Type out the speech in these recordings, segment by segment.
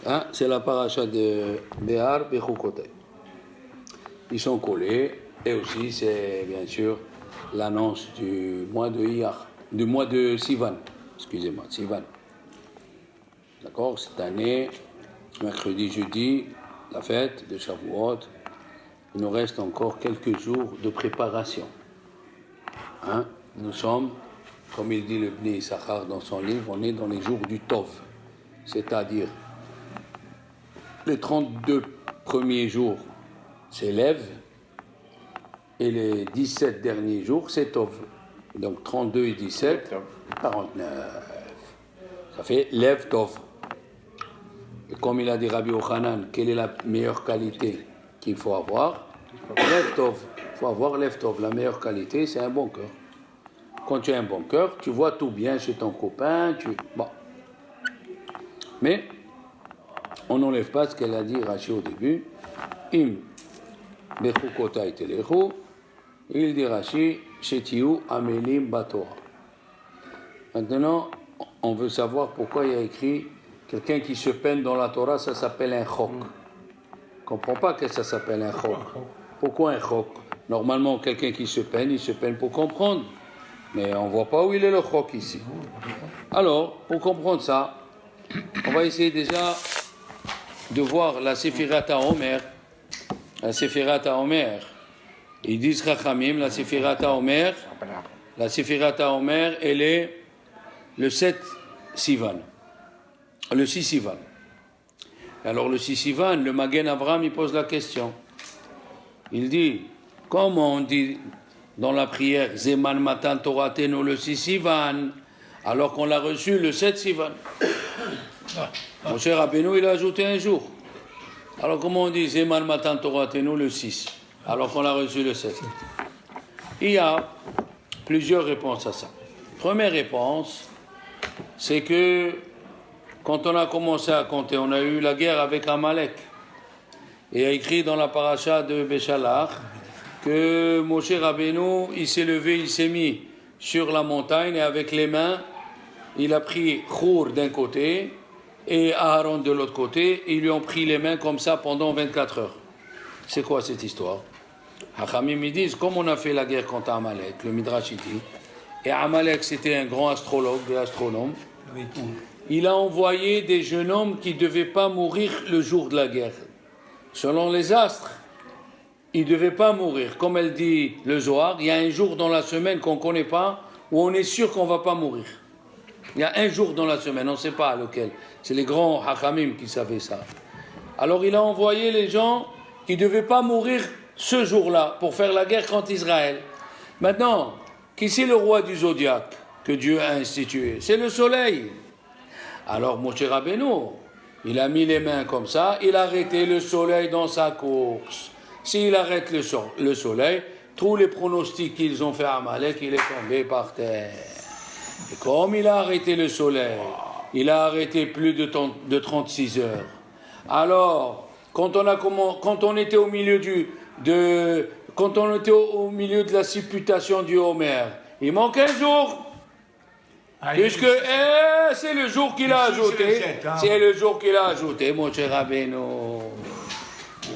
Hein, c'est la paracha de Behar Bechukotay. Ils sont collés, et aussi c'est bien sûr l'annonce du mois de Iyar, du mois de Sivan. Excusez-moi, Sivan. D'accord, cette année, mercredi, jeudi, la fête de Shavuot. Il nous reste encore quelques jours de préparation. Hein? Nous sommes, comme il dit le Bnei Issachar dans son livre, on est dans les jours du Tov, c'est-à-dire les 32 premiers jours, c'est Lev, et les 17 derniers jours, c'est Tov. Donc 32 et 17, 49. Ça fait Lev Tov. Et comme il a dit Rabbi Yochanan, quelle est la meilleure qualité qu'il faut avoir? Lev Tov. Il faut avoir Lev Tov. La meilleure qualité, c'est un bon cœur. Quand tu as un bon cœur, tu vois tout bien chez ton copain. Bon. Mais on n'enlève pas ce qu'elle a dit Rashi au début. Im bechukotay telechu. Il dit Rashi, shetiu amelim batorah. Maintenant, on veut savoir pourquoi il y a écrit quelqu'un qui se peine dans la Torah, ça s'appelle un chok. On ne comprend pas que ça s'appelle un chok. Pourquoi un chok? Normalement, quelqu'un qui se peine, il se peine pour comprendre. Mais on ne voit pas où il est le chok ici. Alors, pour comprendre ça, on va essayer déjà de voir la Sefirat HaOmer. La Sefirat HaOmer. Ils disent Chachamim, la Sefirat HaOmer. La Sefirat HaOmer, elle est le 7 Sivan. Le 6 Sivan. Alors le 6 Sivan, le Magen Avraham, il pose la question. Il dit, comment on dit dans la prière Zeman Matan Toratenu le 6 Sivan, alors qu'on l'a reçu le 7 Sivan? Mon cher Rabbeinu, il a ajouté un jour. Alors comment on dit Zeman Matan Toratenu le 6, alors qu'on l'a reçu le 7? Il y a plusieurs réponses à ça. Première réponse, c'est que quand on a commencé à compter, on a eu la guerre avec Amalek. Et il y a écrit dans la paracha de Béchalach que Moshe Rabbeinu, il s'est levé, il s'est mis sur la montagne et avec les mains, il a pris Chour d'un côté et Aaron de l'autre côté. Ils lui ont pris les mains comme ça pendant 24 heures. C'est quoi cette histoire? Hachamim, ils disent, comme on a fait la guerre contre Amalek, le Midrash dit, et Amalek c'était un grand astrologue et astronome, il a envoyé des jeunes hommes qui ne devaient pas mourir le jour de la guerre. Selon les astres, ils ne devaient pas mourir. Comme elle dit le Zohar, il y a un jour dans la semaine qu'on ne connaît pas, où on est sûr qu'on ne va pas mourir. Il y a un jour dans la semaine, on ne sait pas lequel. C'est les grands hachamim qui savaient ça. Alors il a envoyé les gens qui ne devaient pas mourir ce jour-là, pour faire la guerre contre Israël. Maintenant, qui c'est le roi du zodiaque que Dieu a institué? C'est le soleil. Alors Moshe Rabbeinu, il a mis les mains comme ça, il a arrêté le soleil dans sa course. S'il arrête le soleil, tous les pronostics qu'ils ont fait à Amalek, il est tombé par terre. Et comme il a arrêté le soleil, il a arrêté plus de 36 heures. Alors, quand on était au milieu de la supputation du Homer, il manque un jour. Puisque c'est le jour qu'il a ajouté, c'est le jour qu'il a ajouté, mon cher Rabbeinu.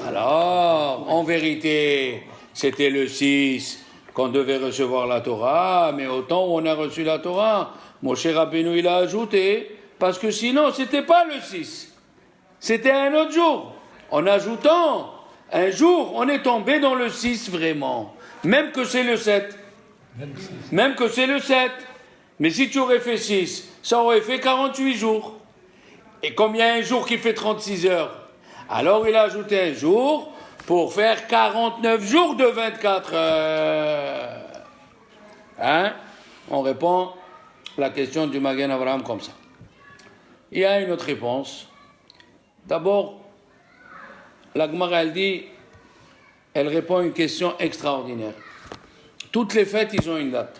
Alors, en vérité, c'était le 6 qu'on devait recevoir la Torah, mais au temps où on a reçu la Torah, mon cher Rabbeinu, il a ajouté, parce que sinon, c'était pas le 6. C'était un autre jour. En ajoutant un jour, on est tombé dans le 6 vraiment. Même que c'est le 7. Même que c'est le 7. Mais si tu aurais fait 6, ça aurait fait 48 jours. Et comme il y a un jour qui fait 36 heures, alors il a ajouté un jour pour faire 49 jours de 24 heures. Hein? On répond à la question du Magen Avraham comme ça. Il y a une autre réponse. D'abord, la Gemara, elle répond à une question extraordinaire. Toutes les fêtes, ils ont une date.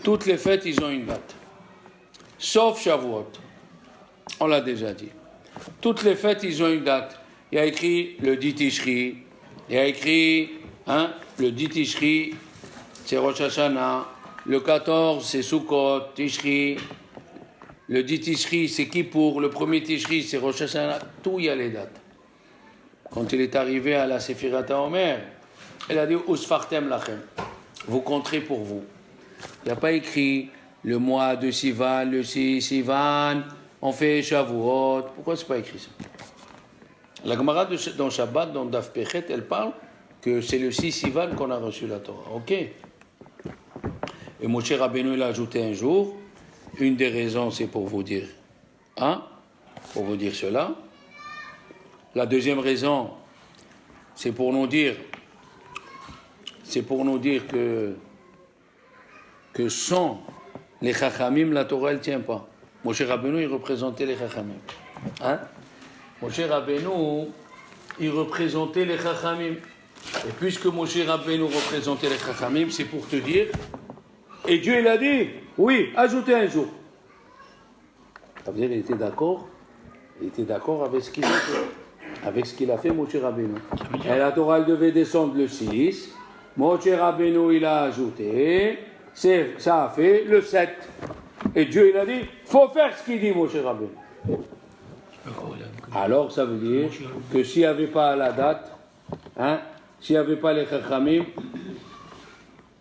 Toutes les fêtes, ils ont une date. Sauf Shavuot. On l'a déjà dit. Toutes les fêtes, ils ont une date. Il y a écrit le 10 Tishri. Il y a écrit, le 10 Tishri, c'est Rosh Hashanah. Le 14, c'est Sukkot, Tishri. le 10 Tishri, c'est Kippour, le premier Tishri, c'est Rosh Hashanah, tout il y a les dates. Quand il est arrivé à la Sephirat Omer, il a dit Usfartem lachem, vous compterez pour vous. Il n'y a pas écrit le mois de Sivan, le 6 Sivan, on fait Shavuot. Pourquoi c'est pas écrit ça? La Gemara dans Shabbat, dans Daf Pechet, elle parle que c'est le 6 Sivan qu'on a reçu la Torah. Ok. Et Moshe Rabbeinu, il a ajouté un jour. Une des raisons, c'est pour vous dire, pour vous dire cela. La deuxième raison, c'est pour nous dire que sans les Chachamim, la Torah, elle ne tient pas. Moshe Rabbeinu, il représentait les Chachamim. Moshe Rabbeinu, il représentait les Chachamim. Et puisque Moshe Rabbeinu représentait les Chachamim, c'est pour te dire, et Dieu, il a dit, oui, ajoutez un jour. Ça veut dire qu'il était d'accord. Il était d'accord avec ce qu'il a fait. Avec ce qu'il a fait, Moshe Rabbeinu. Et la Torah, elle devait descendre le 6. Moshe Rabbeinu, il a ajouté. Ça a fait le 7. Et Dieu, il a dit, faut faire ce qu'il dit, Moshe Rabbeinu. Alors, ça veut dire que s'il n'y avait pas la date, s'il n'y avait pas les Chachamim,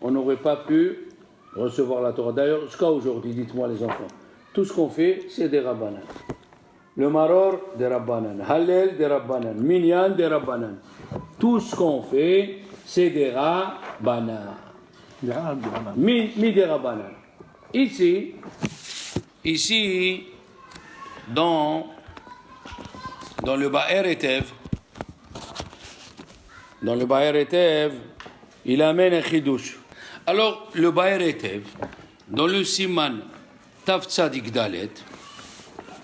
on n'aurait pas pu recevoir la Torah. D'ailleurs, jusqu'à aujourd'hui, dites-moi les enfants, tout ce qu'on fait, c'est des Rabbanan. Le Maror, des Rabbanan. Hallel, des Rabbanan. Minyan, des Rabbanan. Tout ce qu'on fait, c'est des Rabbanan. Mi des Rabbanan. Ici, dans le Ba'er Etev, il amène un chidouche. Alors, le Ba'er Etev, dans le Siman Tav Tzadik Dalet,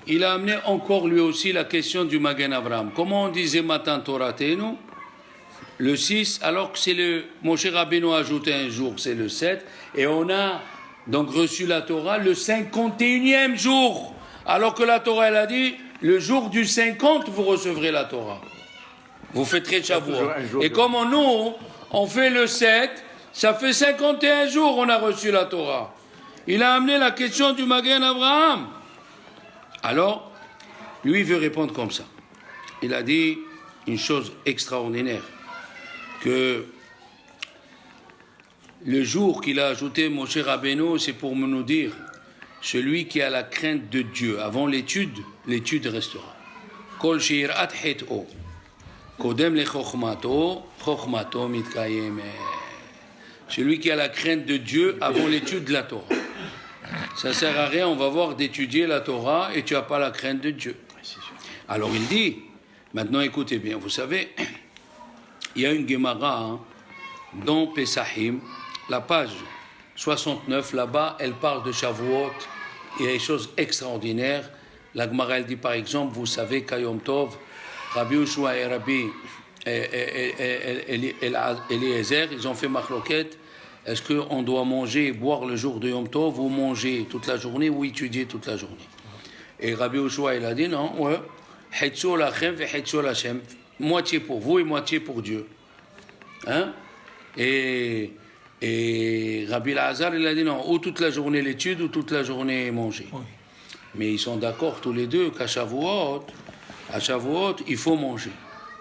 il a amené encore lui aussi la question du Magen Avraham. Comment on disait Matan Toratenu, le 6, alors que c'est le Moshe Rabbeinu a ajouté un jour, c'est le 7, et on a donc reçu la Torah le 51e jour, alors que la Torah elle a dit le jour du 50 vous recevrez la Torah. Vous fêterez Shavuot. Et comme nous, on fait le 7, ça fait 51 jours on a reçu la Torah. Il a amené la question du Magen Avraham. Alors, lui, il veut répondre comme ça. Il a dit une chose extraordinaire, que le jour qu'il a ajouté Moshe Rabbeinu, c'est pour nous dire, celui qui a la crainte de Dieu, avant l'étude restera. Kol shirat het'o, kodem le chokhmato, chokhmato mitkayem. Celui qui a la crainte de Dieu, avant l'étude de la Torah. Ça ne sert à rien, on va voir d'étudier la Torah et tu n'as pas la crainte de Dieu. Alors il dit, maintenant écoutez bien, vous savez, il y a une Gemara dans Pesachim, la page 69, là-bas, elle parle de Shavuot, il y a des choses extraordinaires. La Gemara, elle dit par exemple, vous savez qu'à Yom Tov, Rabbi Yoshua et Rabbi Eliezer, ils ont fait machloket. Est-ce qu'on doit manger et boire le jour de Yom Tov ou manger toute la journée ou étudier toute la journée? Et Rabbi Yoshua, il a dit non, ouais, Hetzo lachem ve hetzo lachem, moitié pour vous et moitié pour Dieu. Et Rabbi Lazar, il a dit non, ou toute la journée l'étude ou toute la journée manger. Oui. Mais ils sont d'accord tous les deux qu'à Shavuot, il faut manger.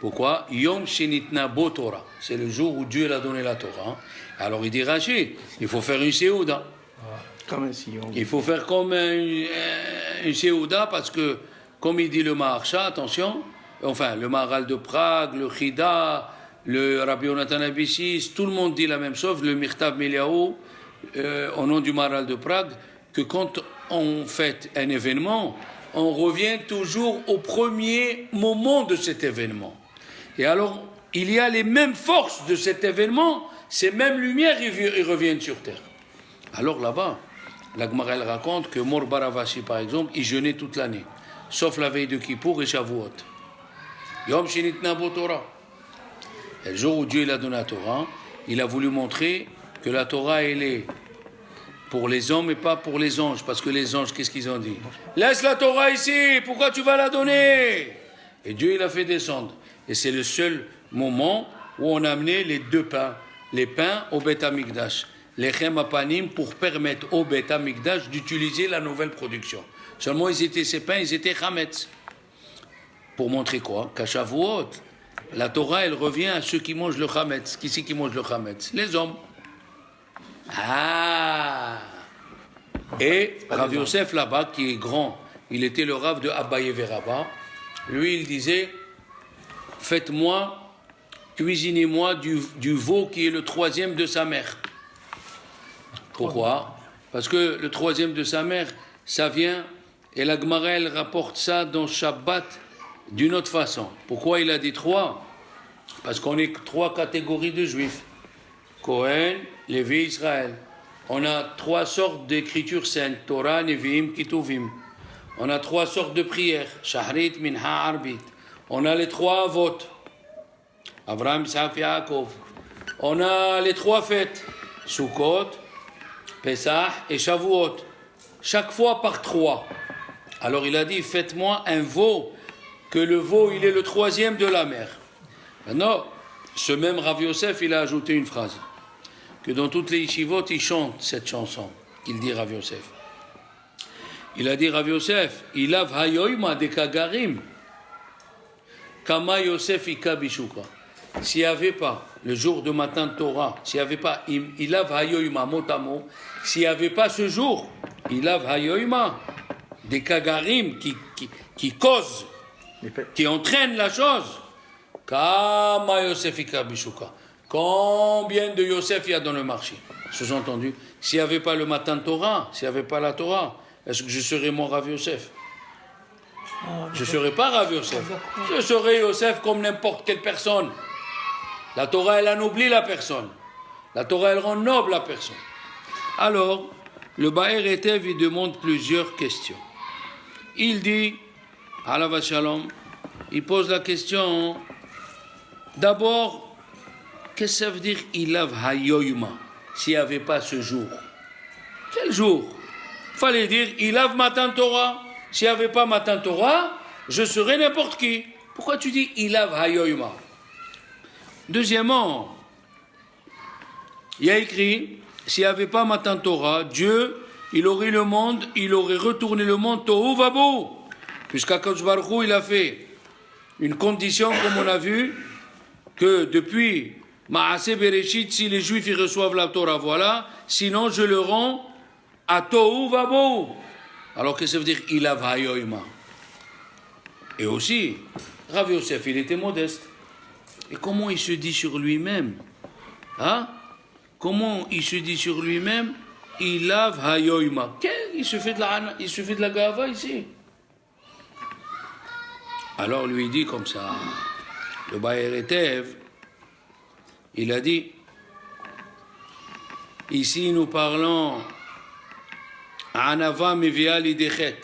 Pourquoi? Yom Shenitna Bo Torah. C'est le jour où Dieu a donné la Torah. Alors il dit Rachid, il faut faire une Séouda. Il faut faire comme une Séouda parce que, comme il dit le Maharsha, attention, enfin le Maharal de Prague, le Chida, le Rabbi Yonatan Abissis, tout le monde dit la même chose, le Mirtav Meliaou, au nom du Maharal de Prague, que quand on fait un événement, on revient toujours au premier moment de cet événement. Et alors, il y a les mêmes forces de cet événement, ces mêmes lumières, ils reviennent sur terre. Alors là-bas, la Gemara elle raconte que Mor Baravashi, par exemple, il jeûnait toute l'année, sauf la veille de Kippour et Shavuot. Yom Shenitna Bo Torah. Et le jour où Dieu il a donné la Torah, il a voulu montrer que la Torah, elle est pour les hommes et pas pour les anges. Parce que les anges, qu'est-ce qu'ils ont dit? Laisse la Torah ici, pourquoi tu vas la donner? Et Dieu, il a fait descendre. Et c'est le seul moment où on a amené les deux pains. Les pains au Beth Amikdash. Les Chem Apanim pour permettre au Beth Amikdash d'utiliser la nouvelle production. Seulement, ces pains, ils étaient chametz. Pour montrer quoi? Qu'à Shavuot, la Torah, elle revient à ceux qui mangent le chametz. Qui c'est qui mange le chametz? Les hommes. Ah! Et Rav Yosef là-bas, qui est grand, il était le Rav de Abaye Veraba. Lui, il disait, cuisinez-moi du veau qui est le troisième de sa mère. Pourquoi? Parce que le troisième de sa mère, ça vient, et la Gemara, elle rapporte ça dans Shabbat d'une autre façon. Pourquoi il a dit 3? Parce qu'on est 3 catégories de juifs. Cohen, Lévi, Israël. On a 3 sortes d'écritures saintes, Torah, Nevi'im, Kituvim. On a 3 sortes de prières, Shahrit, Minha, Arbit. On a les 3 avot, Avraham, Isaac, Yaakov. On a les 3 fêtes, Sukkot, Pesach et Shavuot. Chaque fois par 3. Alors il a dit, faites-moi un veau, que le veau, il est le troisième de la mère. Maintenant, ce même Rav Yosef, il a ajouté une phrase. Que dans toutes les yeshivot, ils chantent cette chanson, qu'il dit Rav Yosef. Il a dit Rav Yosef, Ilav hayoyma de kagarim, kama Yosef ika bishuka. S'il n'y avait pas le jour de matin de Torah, s'il n'y avait pas Ilav hayoyma motamo, s'il n'y avait pas ce jour, Ilav hayoyma des kagarim qui causent, qui entraînent la chose, kama Yosef ika bishuka. Combien de Yosef il y a dans le marché? Sous-entendu, s'il n'y avait pas le matin de Torah, s'il n'y avait pas la Torah, est-ce que je serais mon Rav Yosef? Je ne serais pas Rav Yosef. Je serais Yosef comme n'importe quelle personne. La Torah, elle anoblit la personne. La Torah, elle rend noble la personne. Alors, le Ba'er Etev, il demande plusieurs questions. Il dit, Alav Shalom, il pose la question, d'abord, qu'est-ce que ça veut dire Ilav Hayoyma, s'il n'y avait pas ce jour? Quel jour? Il fallait dire Ilav Matan Torah. S'il n'y avait pas Matan Torah, je serais n'importe qui. Pourquoi tu dis Ilav Hayoyma? Deuxièmement, il y a écrit, s'il n'y avait pas Matan Torah, Dieu, il aurait retourné le monde Tohu Vabou, puisqu'Akadosh Baruch Hu, il a fait une condition, comme on a vu, que depuis Maaseh Bereshit, si les Juifs ils reçoivent la Torah, voilà, sinon je le rends à Tohu Vabou. Alors qu'est-ce que ça veut dire Ilav Hayoyma? Et aussi, Rav Yosef, il était modeste. Et comment il se dit sur lui-même? Hein? Comment il se dit sur lui-même Ilav Hayoyma? Il se fait de la gava ici. Alors lui il dit comme ça, le Ba'er Etev, il a dit, ici nous parlons Anava Mevia Lidechet.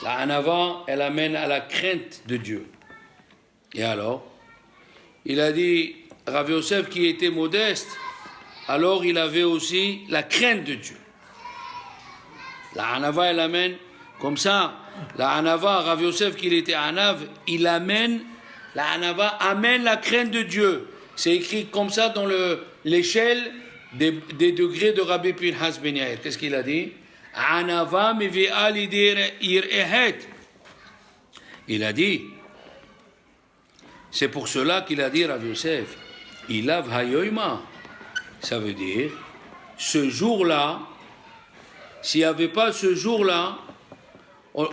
La Anava, elle amène à la crainte de Dieu. Et alors, il a dit, Rav Yosef qui était modeste, alors il avait aussi la crainte de Dieu. La Anava, elle amène comme ça. La Anava, Rav Yosef qui était Anav, il amène, la Anava amène la crainte de Dieu. C'est écrit comme ça dans l'échelle des degrés de Rabbi Pinhas Ben Yair. Qu'est-ce qu'il a dit? Anava mevi'a lider ir'ehet. Il a dit, c'est pour cela qu'il a dit Rav Yosef, Ilav Hayoyma. Ça veut dire, ce jour-là, s'il n'y avait pas ce jour-là,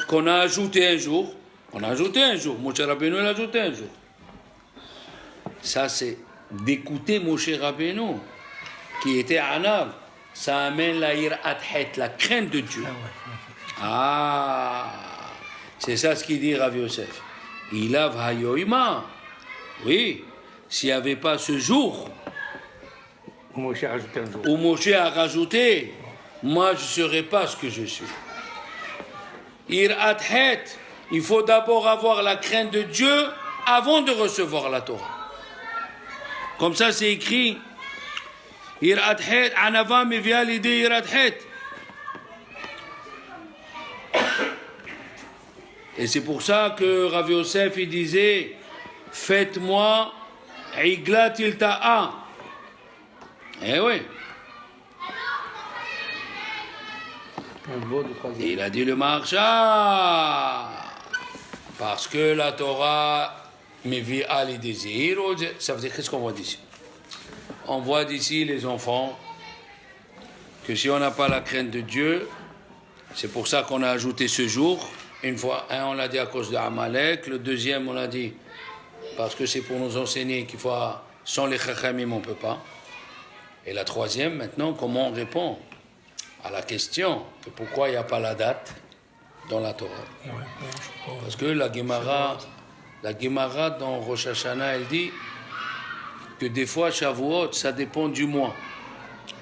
qu'on a ajouté un jour, Moshe Rabbeinu l'a ajouté un jour. Ça, c'est d'écouter Moshe Rabbeinu, qui était Anav. Ça amène la irat het, la crainte de Dieu. Ah, c'est ça ce qu'il dit Rav Yosef. Ilav Hayoyma. Oui, s'il n'y avait pas ce jour, où Moshe a rajouté, moi je ne serais pas ce que je suis. Irat het, il faut d'abord avoir la crainte de Dieu avant de recevoir la Torah. Comme ça c'est écrit, Irat het, Anava mevia l'idée Irat het. Et c'est pour ça que Rav Yosef il disait, faites-moi Iglat Ilta'a. Eh oui. Et il a dit le Maharsha, parce que la Torah m'évit à les désirs. Ça veut dire, qu'est-ce qu'on voit d'ici? On voit d'ici, les enfants, que si on n'a pas la crainte de Dieu, c'est pour ça qu'on a ajouté ce jour. Une fois, un, on l'a dit à cause de Amalek. Le deuxième, on l'a dit parce que c'est pour nous enseigner qu'il faut, sans les chachamim, on ne peut pas. Et la troisième, maintenant, comment on répond à la question de pourquoi il n'y a pas la date dans la Torah. Parce que la Gemara dans Rosh Hashanah, elle dit que des fois, Shavuot, ça dépend du mois,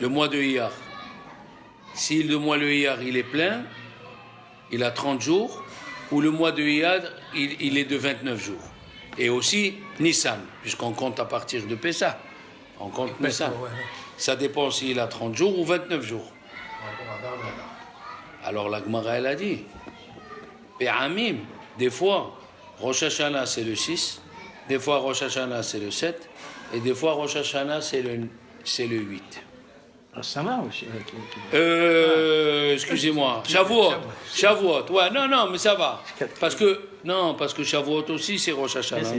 le mois de Iyar. Si le mois de Iyar, il est plein, il a 30 jours, ou le mois de Iyar, il est de 29 jours. Et aussi Nissan, puisqu'on compte à partir de Pessah. On compte Nissan. Ça dépend s'il a 30 jours ou 29 jours. Alors la Gemara, elle a dit, Pe'amim, des fois, Rosh Hashanah c'est le 6, des fois Rosh Hashanah c'est le 7, et des fois Rosh Hashanah c'est le 8. Ça va aussi. Excusez-moi, Shavuot, ouais, non, mais ça va. Parce que Shavuot aussi c'est Rosh Hashanah.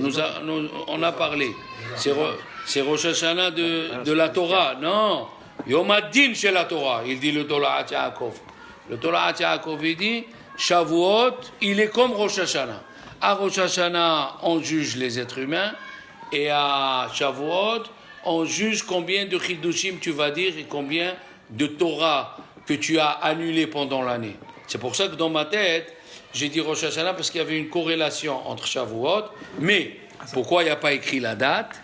On a parlé. C'est Rosh Hashanah de la Torah. Non, Yom Ad-Din chez la Torah, il dit le Torat Yaakov. Le Torat Yaakov, il dit, Shavuot, il est comme Rosh Hashanah. À Rosh Hashanah, on juge les êtres humains, et à Shavuot, on juge combien de Chidushim tu vas dire et combien de Torah que tu as annulé pendant l'année. C'est pour ça que dans ma tête, j'ai dit Rosh Hashanah parce qu'il y avait une corrélation entre Shavuot, mais pourquoi il n'y a pas écrit la date?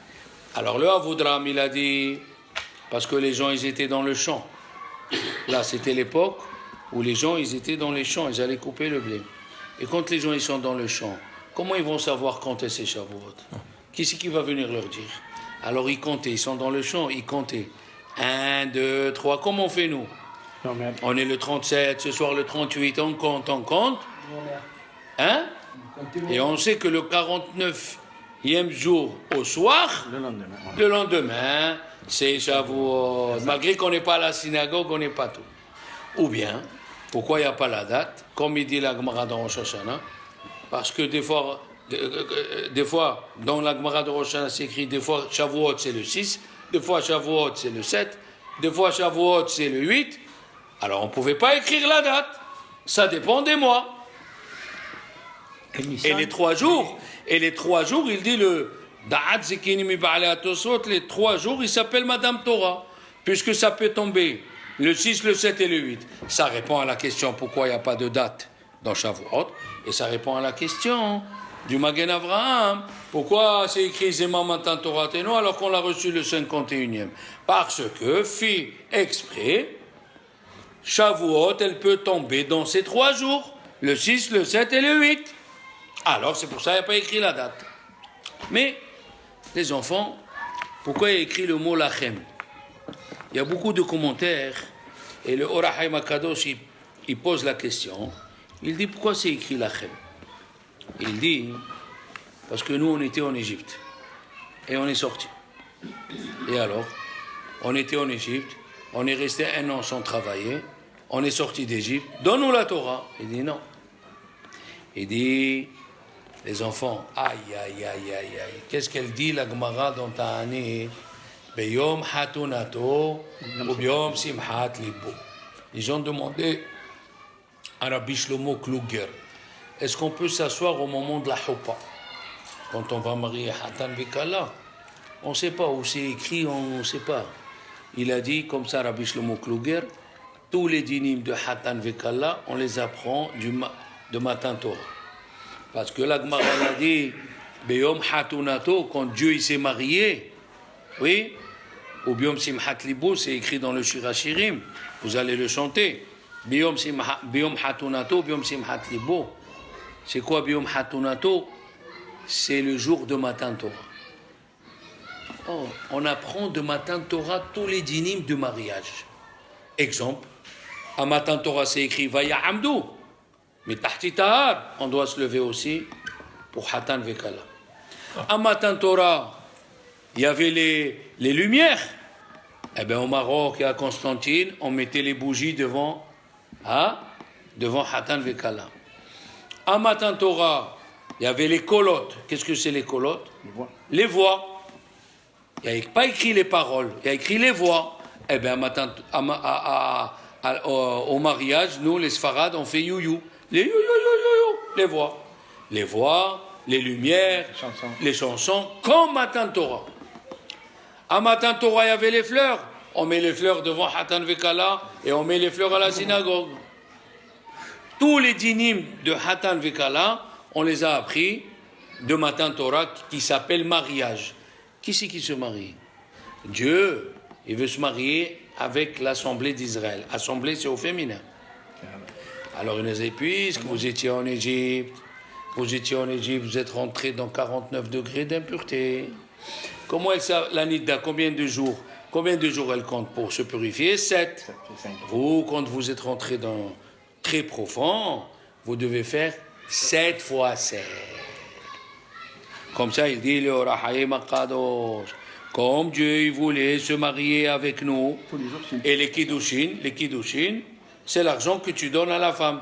Alors le Avodram, il a dit, parce que les gens, ils étaient dans le champ. Là, c'était l'époque où les gens, ils étaient dans les champs, ils allaient couper le blé. Et quand les gens, ils sont dans le champ, comment ils vont savoir quand est ce Shavuot? Qui c'est qui va venir leur dire? Alors ils comptaient, ils sont dans le champ, ils comptaient. 1, 2, 3, comment on fait nous? On est le 37, ce soir le 38, on compte. Hein? Et on sait que le 49e jour au soir, le lendemain, c'est Shavuot. Malgré qu'on n'est pas à la synagogue, on n'est pas tout. Ou bien, pourquoi il n'y a pas la date? Comme il dit la Gemara dans Rosh Hashanah, parce que des fois, dans la Gemara de Rosh Hashanah, c'est écrit, des fois Shavuot c'est le 6, des fois Shavuot c'est le 7, des fois Shavuot c'est le 8. Alors on ne pouvait pas écrire la date. Ça dépend des mois. Et les 3 jours, il dit les 3 jours, il s'appelle Madame Torah, puisque ça peut tomber le 6, le 7 et le 8. Ça répond à la question pourquoi il n'y a pas de date dans Shavuot, et ça répond à la question du Magen Avraham, pourquoi c'est écrit Zema Matan Torah Teno alors qu'on l'a reçu le 51e? Parce que, fit exprès, Shavuot, elle peut tomber dans ces 3 jours, le 6, le 7 et le 8. Alors c'est pour ça qu'il n'y a pas écrit la date. Mais, les enfants, pourquoi il y a écrit le mot Lachem? Il y a beaucoup de commentaires, et le Or HaChaim HaKadosh, il pose la question, il dit pourquoi c'est écrit Lachem? Il dit, parce que nous on était en Égypte, et on est sortis. Et alors, on était en Égypte, on est resté 1 an sans travailler, on est sorti d'Égypte, donne-nous la Torah. Il dit non. Il dit, les enfants, aïe, qu'est-ce qu'elle dit la Gemara dans Ta'ani? Beyom hatunato, ou beyom simhat libo. Ils ont demandé à Rabbi Shlomo Kluger, est-ce qu'on peut s'asseoir au moment de la Houpa? Quand on va marier Hatan Vikala, on ne sait pas où c'est écrit, on ne sait pas. Il a dit, comme ça, Rabbi Shlomo Kluger, tous les dynimes de Hatan Vikala, on les apprend de Matan Torah. Parce que la Gemara a dit, Beyom hatunato, quand Dieu il s'est marié, oui, ou Beyom simhat libo, c'est écrit dans le Shirachirim, vous allez le chanter. Beyom hatunato, Beyom simhat libo. C'est quoi Biyom Hatunato? C'est le jour de Matan Torah. Oh, on apprend de Matan Torah tous les dynimes de mariage. Exemple, à Matan Torah c'est écrit Vaya Amdou, mais Tahti Tahar, on doit se lever aussi pour Hatan Vekala. À Matan Torah, il y avait les lumières. Eh bien au Maroc et à Constantine, on mettait les bougies devant devant Hatan Vekala. À Matan Torah, il y avait les colottes. Qu'est-ce que c'est les colottes? Les voix. Il n'y a pas écrit les paroles, il y a écrit les voix. Eh bien, au mariage, nous, les Sfarades, on fait you-you. Les you-you-you-you-you, les voix. Les voix, les lumières, les chansons, comme Matan Torah. À Matan Torah, il y avait les fleurs. On met les fleurs devant Hatan Vekala et on met les fleurs à la synagogue. Tous les dynimes de Hatan Vekala, on les a appris de Matan Torah qui s'appelle mariage. Qui c'est qui se marie? Dieu, il veut se marier avec l'Assemblée d'Israël. Assemblée, c'est au féminin. Alors il nous dit, puisque vous étiez en Égypte, vous êtes rentré dans 49 degrés d'impureté. Comment la Nida, combien de jours elle compte pour se purifier? 7. Vous, quand vous êtes rentré dans très profond, vous devez faire 7 fois 7. Comme ça, il dit, le Rahaïm Akadosh, comme Dieu il voulait se marier avec nous, et les Kiddushin, c'est l'argent que tu donnes à la femme.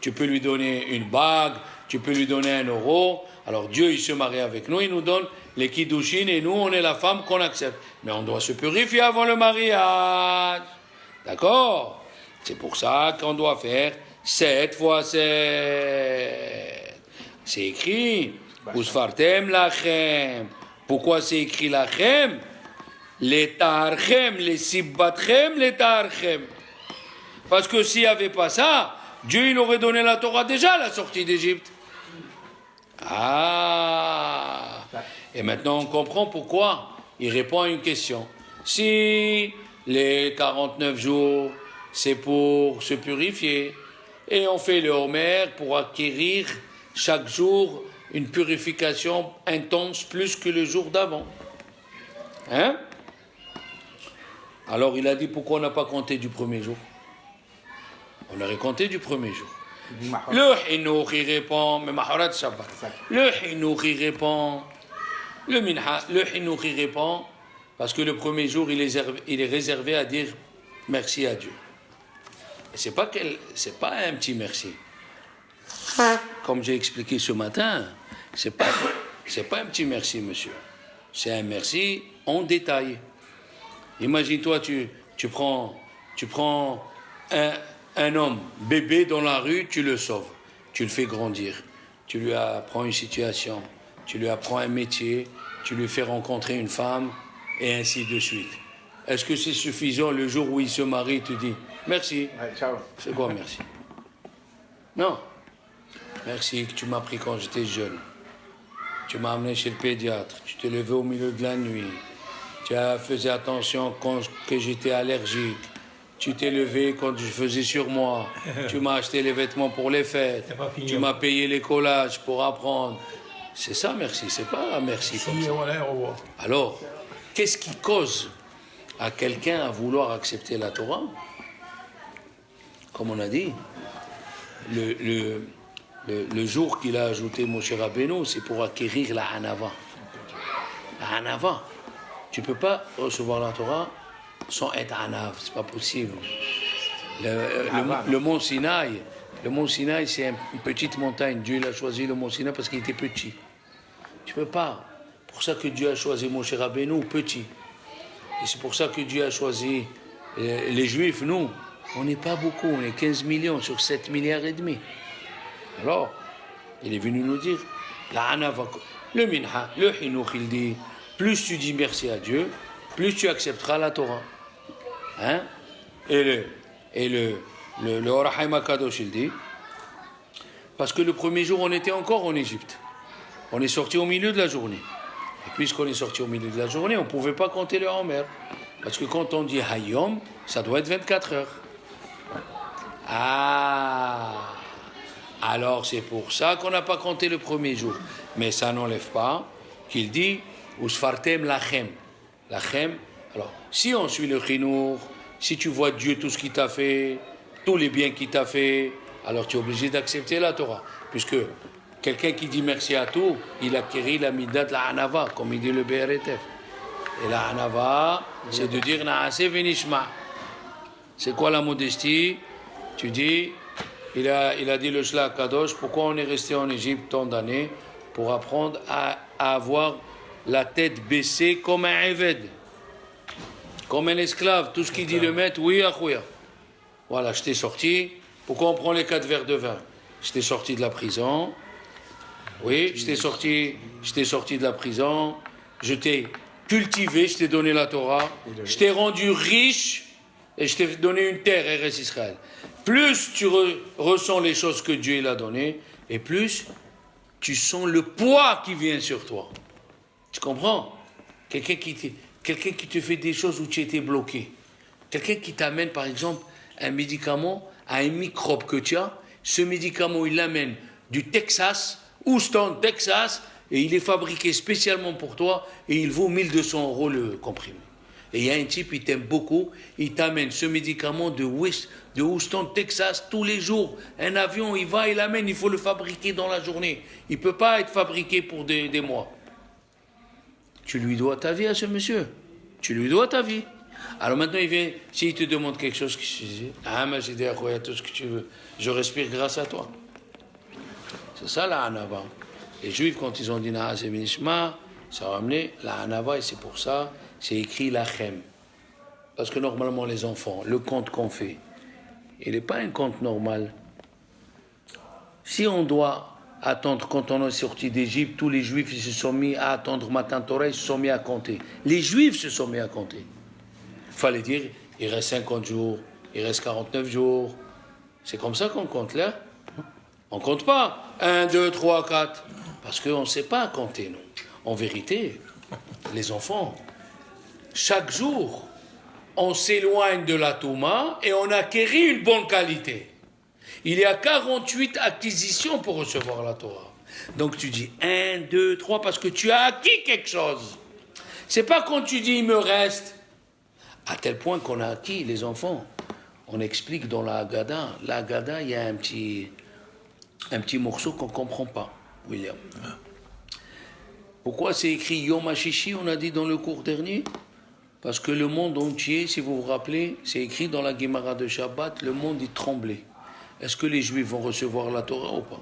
Tu peux lui donner une bague, tu peux lui donner 1 euro. Alors Dieu, il se marie avec nous, il nous donne les Kiddushin, et nous, on est la femme qu'on accepte. Mais on doit se purifier avant le mariage. D'accord? C'est pour ça qu'on doit faire 7 fois 7. C'est écrit. Usfartem lachem. Pourquoi c'est écrit lachem? Les tarchem, les sibbatchem, les tarchem. Parce que s'il n'y avait pas ça, Dieu il aurait donné la Torah déjà à la sortie d'Égypte. Ah. Et maintenant on comprend pourquoi il répond à une question. Si les 49 jours, c'est pour se purifier, et on fait le Homer pour acquérir chaque jour une purification intense plus que le jour d'avant. Hein? Alors il a dit pourquoi on n'a pas compté du premier jour? On aurait compté du premier jour. Le Hinour il répond, mais Mahorat Shabbat. Le Hinour il répond, le Hinour il répond, parce que le premier jour il est réservé à dire merci à Dieu. Et c'est pas un petit merci. Comme j'ai expliqué ce matin, c'est pas un petit merci, monsieur. C'est un merci en détail. Imagine-toi, tu prends un homme, bébé dans la rue, tu le sauves, tu le fais grandir, tu lui apprends une situation, tu lui apprends un métier, tu lui fais rencontrer une femme, et ainsi de suite. Est-ce que c'est suffisant le jour où il se marie, tu dis merci? Ciao. C'est quoi merci? Non. Merci que tu m'as pris quand j'étais jeune. Tu m'as amené chez le pédiatre, tu t'es levé au milieu de la nuit, tu as fait attention quand j'étais allergique, tu t'es levé quand je faisais sur moi, tu m'as acheté les vêtements pour les fêtes, tu m'as payé les collages pour apprendre. C'est ça merci, c'est pas merci comme ça. Alors, qu'est-ce qui cause à quelqu'un à vouloir accepter la Torah? Comme on a dit, le jour qu'il a ajouté Moshe Rabbeinu, c'est pour acquérir la Hanava. La Hanava. Tu ne peux pas recevoir la Torah sans être Hanav, c'est pas possible. Le mont Sinaï, c'est une petite montagne. Dieu il a choisi le mont Sinaï parce qu'il était petit. Tu ne peux pas. C'est pour ça que Dieu a choisi Moshe Rabbeinu petit. Et c'est pour ça que Dieu a choisi les Juifs, nous. On n'est pas beaucoup, on est 15 millions sur 7 milliards et demi. Alors, il est venu nous dire, la Hanava, le Minha, le Hinour, il dit, plus tu dis merci à Dieu, plus tu accepteras la Torah. Hein? Et le Orahaim Akadosh, il dit, parce que le premier jour, on était encore en Égypte. On est sorti au milieu de la journée. Et puisqu'on est sorti au milieu de la journée, on ne pouvait pas compter le Homer. Parce que quand on dit Hayom, ça doit être 24 heures. Ah! Alors c'est pour ça qu'on n'a pas compté le premier jour. Mais ça n'enlève pas qu'il dit Usfartem lachem. Lachem. Alors, si on suit le Chinour, si tu vois Dieu tout ce qu'il t'a fait, tous les biens qu'il t'a fait, alors tu es obligé d'accepter la Torah. Puisque quelqu'un qui dit merci à tout, il acquérit la midat de la Hanava, comme il dit le BRTF. Et la Hanava, c'est de dire Naase venishma. C'est quoi la modestie? Tu dis il a dit le Shlach Kadosh, pourquoi on est resté en Égypte tant d'années? Pour apprendre à avoir la tête baissée comme un Eved, comme un esclave. Tout ce qu'il dit le maître, oui, achouya. Voilà, je t'ai sorti. Pourquoi on prend les 4 verres de vin? Je t'ai sorti de la prison. Oui, je t'ai sorti de la prison. Je t'ai cultivé, je t'ai donné la Torah. Je t'ai rendu riche et je t'ai donné une terre, Eretz Israël. Plus tu ressens les choses que Dieu il a données, et plus tu sens le poids qui vient sur toi. Tu comprends? Quelqu'un qui te fait des choses où tu étais bloqué. Quelqu'un qui t'amène, par exemple, un médicament à un microbe que tu as. Ce médicament, il l'amène du Texas, Houston, Texas, et il est fabriqué spécialement pour toi, et il vaut 1200 € le comprimé. Et il y a un type, il t'aime beaucoup, il t'amène ce médicament de Houston, Texas, tous les jours. Un avion, il va, il l'amène, il faut le fabriquer dans la journée. Il ne peut pas être fabriqué pour des mois. Tu lui dois ta vie à ce monsieur. Tu lui dois ta vie. Alors maintenant, il vient, s'il te demande quelque chose, qui se dit, ah, mais j'ai dit à quoi, tout ce que tu veux. Je respire grâce à toi. C'est ça la Hanava. Les Juifs, quand ils ont dit Naas et Minishma, ça a ramené la Hanava, et c'est pour ça, c'est écrit Lachem. Parce que normalement, les enfants, le compte qu'on fait, il n'est pas un compte normal. Si on doit attendre, quand on est sorti d'Égypte, tous les Juifs ils se sont mis à attendre Matan Torah, ils se sont mis à compter. Les Juifs se sont mis à compter. Il fallait dire, il reste 50 jours, il reste 49 jours. C'est comme ça qu'on compte là. On ne compte pas 1, 2, 3, 4. Parce qu'on ne sait pas compter, non. En vérité, les enfants, chaque jour, on s'éloigne de la Touma et on acquérit une bonne qualité. Il y a 48 acquisitions pour recevoir la Torah. Donc tu dis 1, 2, 3 parce que tu as acquis quelque chose. C'est pas quand tu dis il me reste. À tel point qu'on a acquis, les enfants. On explique dans la Haggadah. La Haggadah, il y a un petit morceau qu'on ne comprend pas, William. Pourquoi c'est écrit Yom HaShishi, on a dit dans le cours dernier? Parce que le monde entier, si vous vous rappelez, c'est écrit dans la Gemara de Shabbat, le monde y tremblait. Est-ce que les Juifs vont recevoir la Torah ou pas?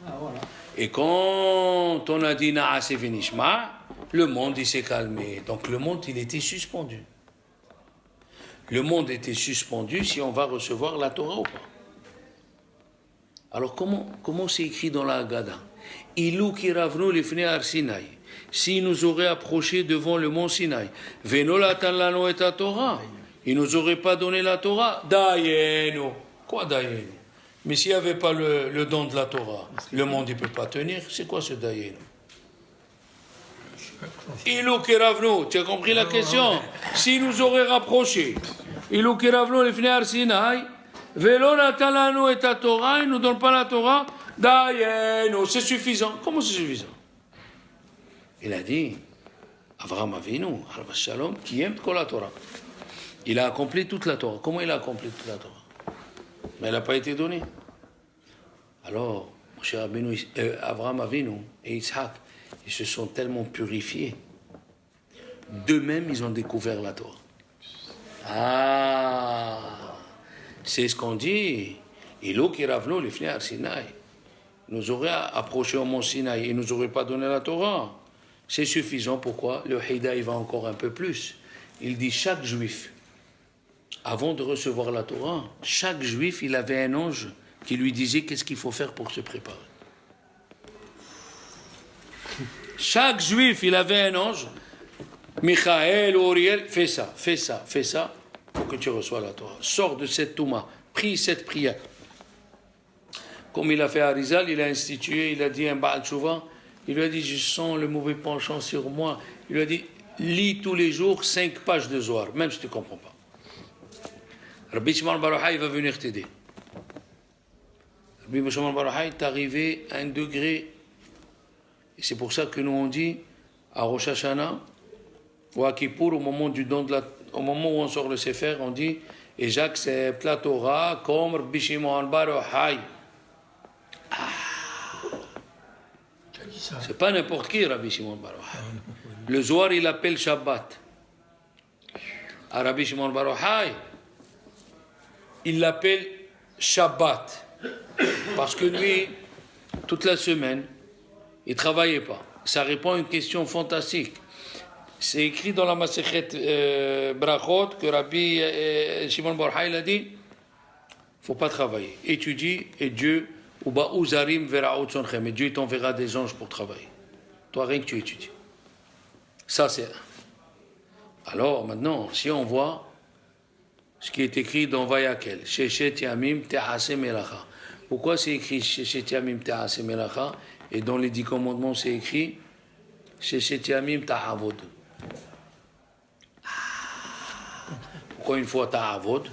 Ah, voilà. Et quand on a dit Naas et Vinishma, le monde il s'est calmé. Donc le monde il était suspendu. Le monde était suspendu si on va recevoir la Torah ou pas. Alors comment c'est écrit dans la Haggadah? Ilou kiravnu lifnei har Sinaï. S'il nous aurait approché devant le mont Sinaï, Veno latan lanu et Torah. Il nous aurait pas donné la Torah. Dayenu. Quoi Dayenu? Mais s'il n'y avait pas le don de la Torah, le monde ne peut pas tenir. C'est quoi ce Dayenu? Ilou kiravnu. Tu as compris la question? S'il nous aurait rapproché, Ilou kiravnu lifnei har Sinaï. Velo natan lanu et Torah, il ne nous donne pas la Torah. Dayenu, c'est suffisant. Comment c'est suffisant? Il a dit, Avraham Avinu, Alav Shalom, qui aime kol la Torah. Il a accompli toute la Torah. Comment il a accompli toute la Torah? Mais elle n'a pas été donnée. Alors, Avraham Avinu et Yitzhak, ils se sont tellement purifiés. D'eux-mêmes, ils ont découvert la Torah. Ah, c'est ce qu'on dit. Ilo kiravnu lifnei har Sinaï. Nous aurait approché au mont Sinaï, il ne nous aurait pas donné la Torah. C'est suffisant. Pourquoi? Le Haïda, il va encore un peu plus. Il dit chaque juif, avant de recevoir la Torah, chaque juif, il avait un ange qui lui disait qu'est-ce qu'il faut faire pour se préparer. Chaque juif, il avait un ange. Michael, Uriel, fais ça, fais ça, fais ça, pour que tu reçois la Torah. Sors de cette Touma, prie cette prière. Comme il a fait Arizal, il a institué, il a dit un Baal Tshuva, il lui a dit, je sens le mauvais penchant sur moi. Il lui a dit, lis tous les jours 5 pages de Zohar, même si tu ne comprends pas. Rabbi Shimon bar Yochai va venir t'aider. Rabbi Shimon bar Yochai est arrivé à un degré, et c'est pour ça que nous on dit, à Rosh Hashanah, ou à Kippour, au moment où on sort le Sefer, on dit, et j'accepte la Torah comme Rabbi Shimon bar Yochai. C'est pas n'importe qui, Rabbi Shimon bar Yochai. Le Zohar, il appelle Shabbat. À Rabbi Shimon bar Yochai, il l'appelle Shabbat. Parce que lui, toute la semaine, il ne travaillait pas. Ça répond à une question fantastique. C'est écrit dans la Masechet Brachot que Rabbi Shimon Bar Yochai a dit, il ne faut pas travailler. Étudie et Dieu, et Dieu t'enverra des anges pour travailler. Toi, rien que tu étudies. Ça, c'est un. Alors, maintenant, si on voit ce qui est écrit dans Vayakel, Sheshet Yamim Te'ase Melacha. Pourquoi c'est écrit Sheshet Yamim Te'ase Melacha et dans les 10 commandements, c'est écrit Sheshet Yamim Ta'avod. Pourquoi une fois Ta'avod,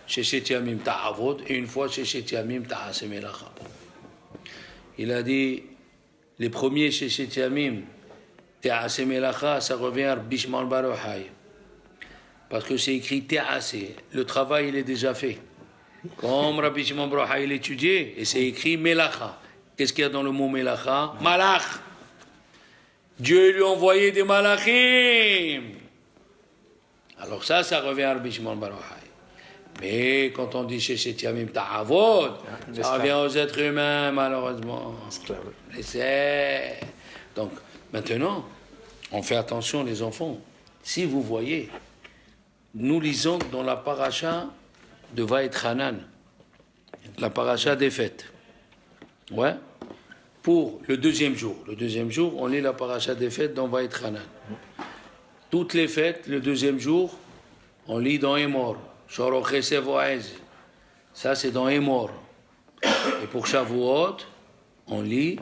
Sheshet Yamim Ta'avod, et une fois Sheshet Yamim Ta'ase Melacha? Il a dit, les premiers Sheshet Yamim Te'ase Melacha, ça revient à Rabbi Shimon Bar Yochai. Parce que c'est écrit Te'ase, le travail il est déjà fait. Comme Rabbi Shimon Bar Yochai il étudiait, et c'est écrit Melacha. Qu'est-ce qu'il y a dans le mot Melacha? Malach. Dieu lui a envoyé des malachim. Alors ça revient à Rabbi Shimon Bar Yochai. Mais quand on dit Sheshet Yamim Ta'avod, ça revient aux êtres humains, malheureusement. Donc, maintenant, on fait attention, les enfants. Si vous voyez, nous lisons dans la paracha de Vaetchanan, la paracha des fêtes. Ouais. Pour le deuxième jour. Le deuxième jour, on lit la paracha des fêtes dans Vaetchanan. Toutes les fêtes, le deuxième jour, on lit dans Emor. Ça, c'est dans Emor. Et pour Shavuot, on lit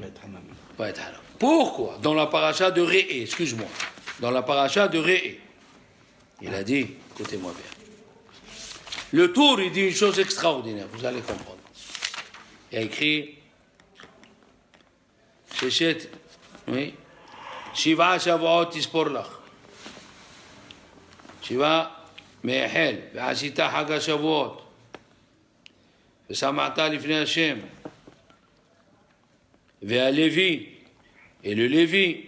Vaetchanan. Pourquoi? Dans la paracha de Réé, excuse-moi. Dans la paracha de Réé, il a dit, écoutez-moi bien. Le tour, il dit une chose extraordinaire, vous allez comprendre. Il a écrit Sheshet, oui, Shiva Shavuot Tispor Lach. Shiva Me'ehel, Ve'asita Haga Shavuot, Ve'samata Lifnei Hashem, Ve'alevi, et le Lévi.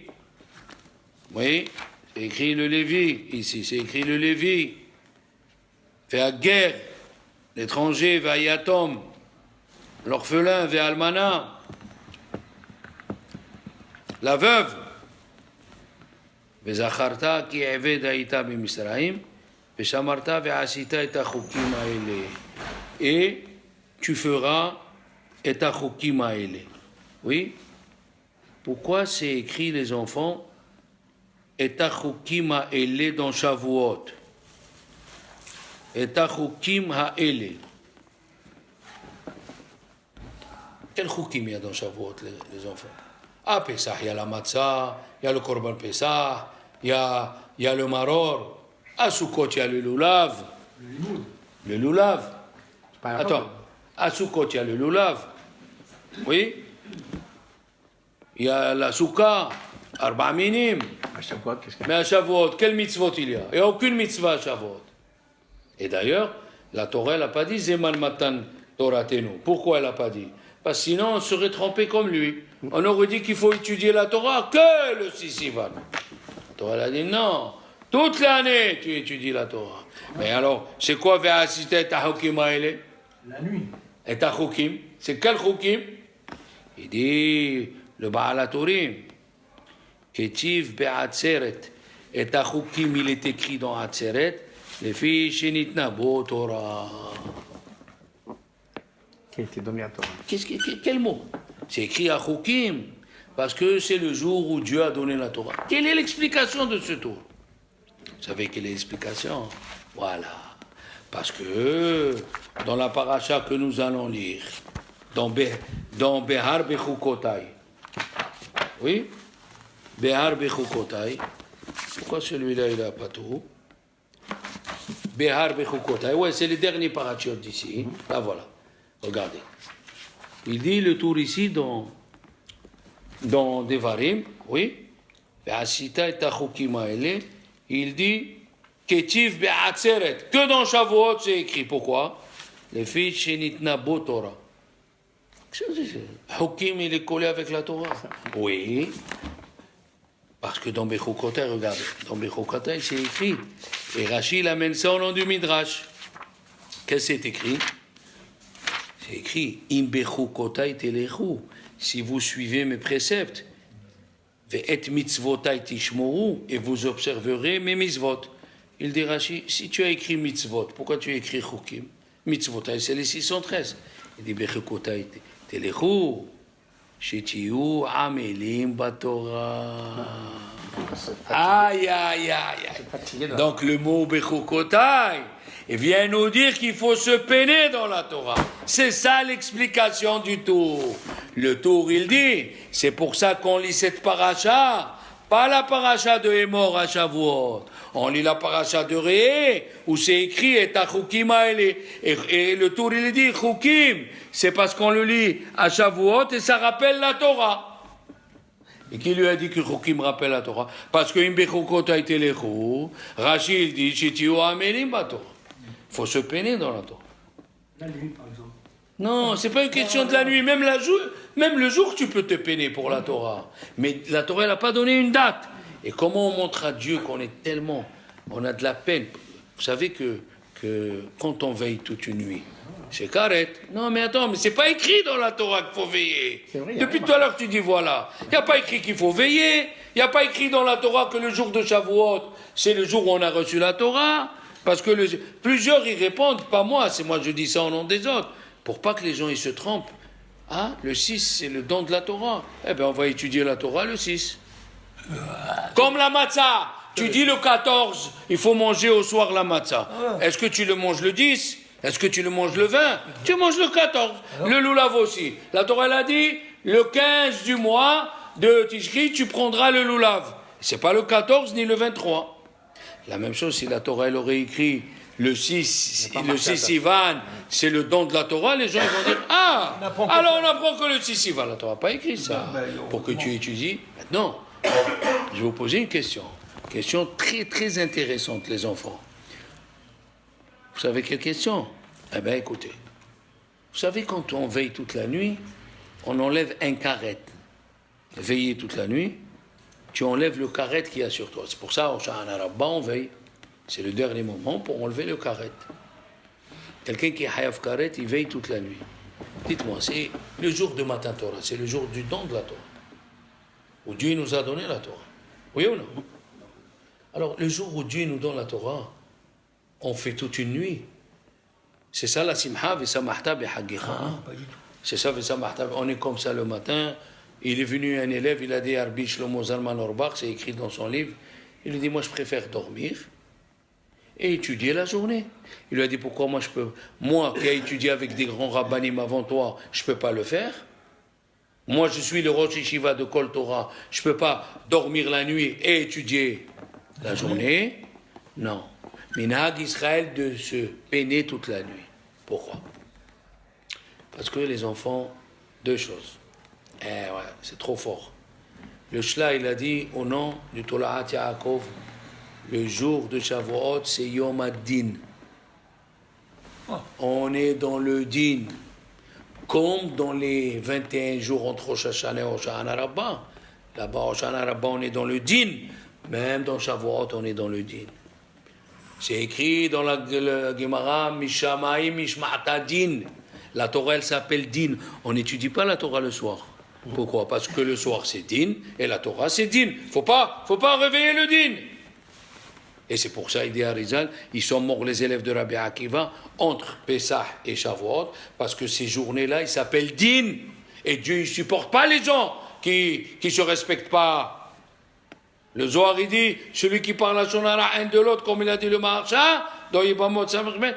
Oui, c'est écrit le Lévi, ici, c'est écrit le Lévi. Ve'ager, l'étranger, Ve'ayatom, l'orphelin, Ve'almana, la veuve, Ve'zacharta ki eved haïta b'Misraïm, Ve'shamarta ve'asita et achokim ha'ele. Et tu feras et achokim ha'ele. Oui? Pourquoi c'est écrit, les enfants, et achokim ha'ele dans Shavuot? Et achokim ha'ele. Quel chokim il y a dans Shavuot, les enfants? À Pessah, il y a la matzah, il y a le korban Pessah, il y a le maror. À Sukkot, il y a le lulav. Le lulav. Attends, à Sukkot, il y a le lulav. Oui. Il y a la soukha, arba minim. Mais à Shavuot, quel mitzvot il y a? Il n'y a aucune mitzvah à Shavuot. Et d'ailleurs, la Torah n'a pas dit Zeman Matan Toratenu. Pourquoi elle n'a pas dit? Parce que sinon, on serait trompé comme lui. On aurait dit qu'il faut étudier la Torah que le Sissivan. La Torah a dit non, toute l'année tu étudies la Torah. Mais alors, c'est quoi Ve'asita et Achokim ha'ele? La nuit. Et Achokim, c'est quel Chokim? Il dit le Baal HaTurim. Ketiv be'atzeret. Et Achokim, il est écrit dans Atzeret. Les filles shenitna bo Torah. Qui a été donné à Torah. Quel mot? C'est écrit à Chokim, parce que c'est le jour où Dieu a donné la Torah. Quelle est l'explication de ce tour? Vous savez quelle est l'explication? Voilà. Parce que dans la paracha que nous allons lire, dans Behar Bechukotai, oui? Behar Bechukotai, pourquoi celui-là il n'a pas tout? Behar Bechukotai, ouais, c'est les derniers parachutes d'ici. Là, voilà. Regardez. Il dit le tour ici dans Devarim, oui. Ve'asita et achokim ha'ele. Il dit Ketiv be'atzeret. Que dans Shavuot c'est écrit. Pourquoi? Les filles shenitna bo Torah. Chokim il est collé avec la Torah. Oui. Parce que dans Bechukotai, regardez. Dans Bechukotai c'est écrit. Et Rashi l'amène ça au nom du Midrash. Qu'est-ce que c'est écrit? C'est écrit, Im bechukotai telechu, si vous suivez mes préceptes, ve'et mitzvotai tishmoru, et vous observerez mes mitzvot. Il dit Rashi, si tu as écrit mitzvot, pourquoi tu as écrit chukim? Mitzvotai, c'est les 613. Il dit bechukotai telechu, shetiyu amelim batorah. Aïe, aïe, aïe, aïe. Donc le mot bechukotai, il vient nous dire qu'il faut se peiner dans la Torah. C'est ça l'explication du tour. Le tour, il dit, c'est pour ça qu'on lit cette paracha, pas la paracha de Hémor à Shavuot. On lit la paracha de Réé, où c'est écrit, et le tour, il dit, Chukim, c'est parce qu'on le lit à Shavuot et ça rappelle la Torah. Et qui lui a dit que Chukim rappelle la Torah? Parce que Imbechukot a été les chou. Rashi, il dit, Shetiyu amelim batorah. Il faut se peiner dans la Torah. La nuit, par exemple. Non, c'est pas une question de la nuit. Même le jour, tu peux te peiner pour la Torah. Mais la Torah, elle n'a pas donné une date. Et comment on montre à Dieu qu'on est tellement... On a de la peine. Vous savez que quand on veille toute une nuit, c'est karet. Non, mais attends, mais c'est pas écrit dans la Torah qu'il faut veiller. Vrai, depuis tout à l'heure, tu dis voilà. Il n'y a pas écrit qu'il faut veiller. Il n'y a pas écrit dans la Torah que le jour de Shavuot, c'est le jour où on a reçu la Torah. Parce que plusieurs y répondent, pas moi, c'est moi je dis ça au nom des autres, pour pas que les gens ils se trompent. Ah, le 6, c'est le don de la Torah. Eh bien, on va étudier la Torah le 6. Comme la matzah. Tu dis le 14, il faut manger au soir la matzah. Est-ce que tu le manges le 10? Est-ce que tu le manges le 20? Tu manges le 14. Le loulav aussi. La Torah, elle a dit, le 15 du mois de Tishri, tu prendras le loulav. C'est pas le 14 ni le 23. La même chose, si la Torah, elle aurait écrit le 6 Sivan, c'est le don de la Torah, les gens ils vont dire, ah, alors on n'apprend que le 6 Sivan. La Torah n'a pas écrit ça. Pour que tu étudies. Maintenant, je vais vous poser une question. Question très, très intéressante, les enfants. Vous savez quelle question? Eh bien, écoutez. Vous savez, quand on veille toute la nuit, on enlève un karet. Veiller toute la nuit, tu enlèves le karet qu'il y a sur toi. C'est pour ça, au Sha'ana Rabbah, on veille. C'est le dernier moment pour enlever le karet. Quelqu'un qui est hayav karet, il veille toute la nuit. Dites-moi, c'est le jour de Matan Torah, c'est le jour du don de la Torah, où Dieu nous a donné la Torah. Oui ou non? Alors, le jour où Dieu nous donne la Torah, on fait toute une nuit. C'est ça la simha, v'samahta b'hagicha. C'est ça, v'samahta. On est comme ça le matin. Il est venu un élève, il a dit Arbi Shlomo Zalman Auerbach, c'est écrit dans son livre. Il lui dit, moi je préfère dormir et étudier la journée. Il lui a dit, pourquoi moi qui ai étudié avec des grands rabbanim avant toi, je ne peux pas le faire? Moi je suis le Rosh Yeshiva de Kol Torah, je ne peux pas dormir la nuit et étudier la journée? Non. Minhag Israël de se peiner toute la nuit. Pourquoi? Parce que les enfants, deux choses. Ouais, c'est trop fort. Le Shla, il a dit au nom du Tolaat Yaakov, le jour de Shavuot, c'est Yom ad-Din. On est dans le Din. Comme dans les 21 jours entre Rosh Hashanah et Rosh Hashanah. Là-bas, Rosh Hashanah, on est dans le Din. Même dans Shavuot, on est dans le Din. C'est écrit dans la Gemara, Mishamaim Mishma'ata Din. La Torah, elle s'appelle Din. On n'étudie pas la Torah le soir. Pourquoi? Parce que le soir, c'est Din, et la Torah, c'est Din. Faut pas réveiller le Din. Et c'est pour ça, il dit à Rizal, ils sont morts, les élèves de Rabbi Akiva, entre Pessah et Shavuot, parce que ces journées-là, ils s'appellent Din. Et Dieu, il ne supporte pas les gens qui ne se respectent pas. Le Zohar, il dit, celui qui parle à son ara un de l'autre, comme il a dit le Maharsha, dans Yibamot Samachmet,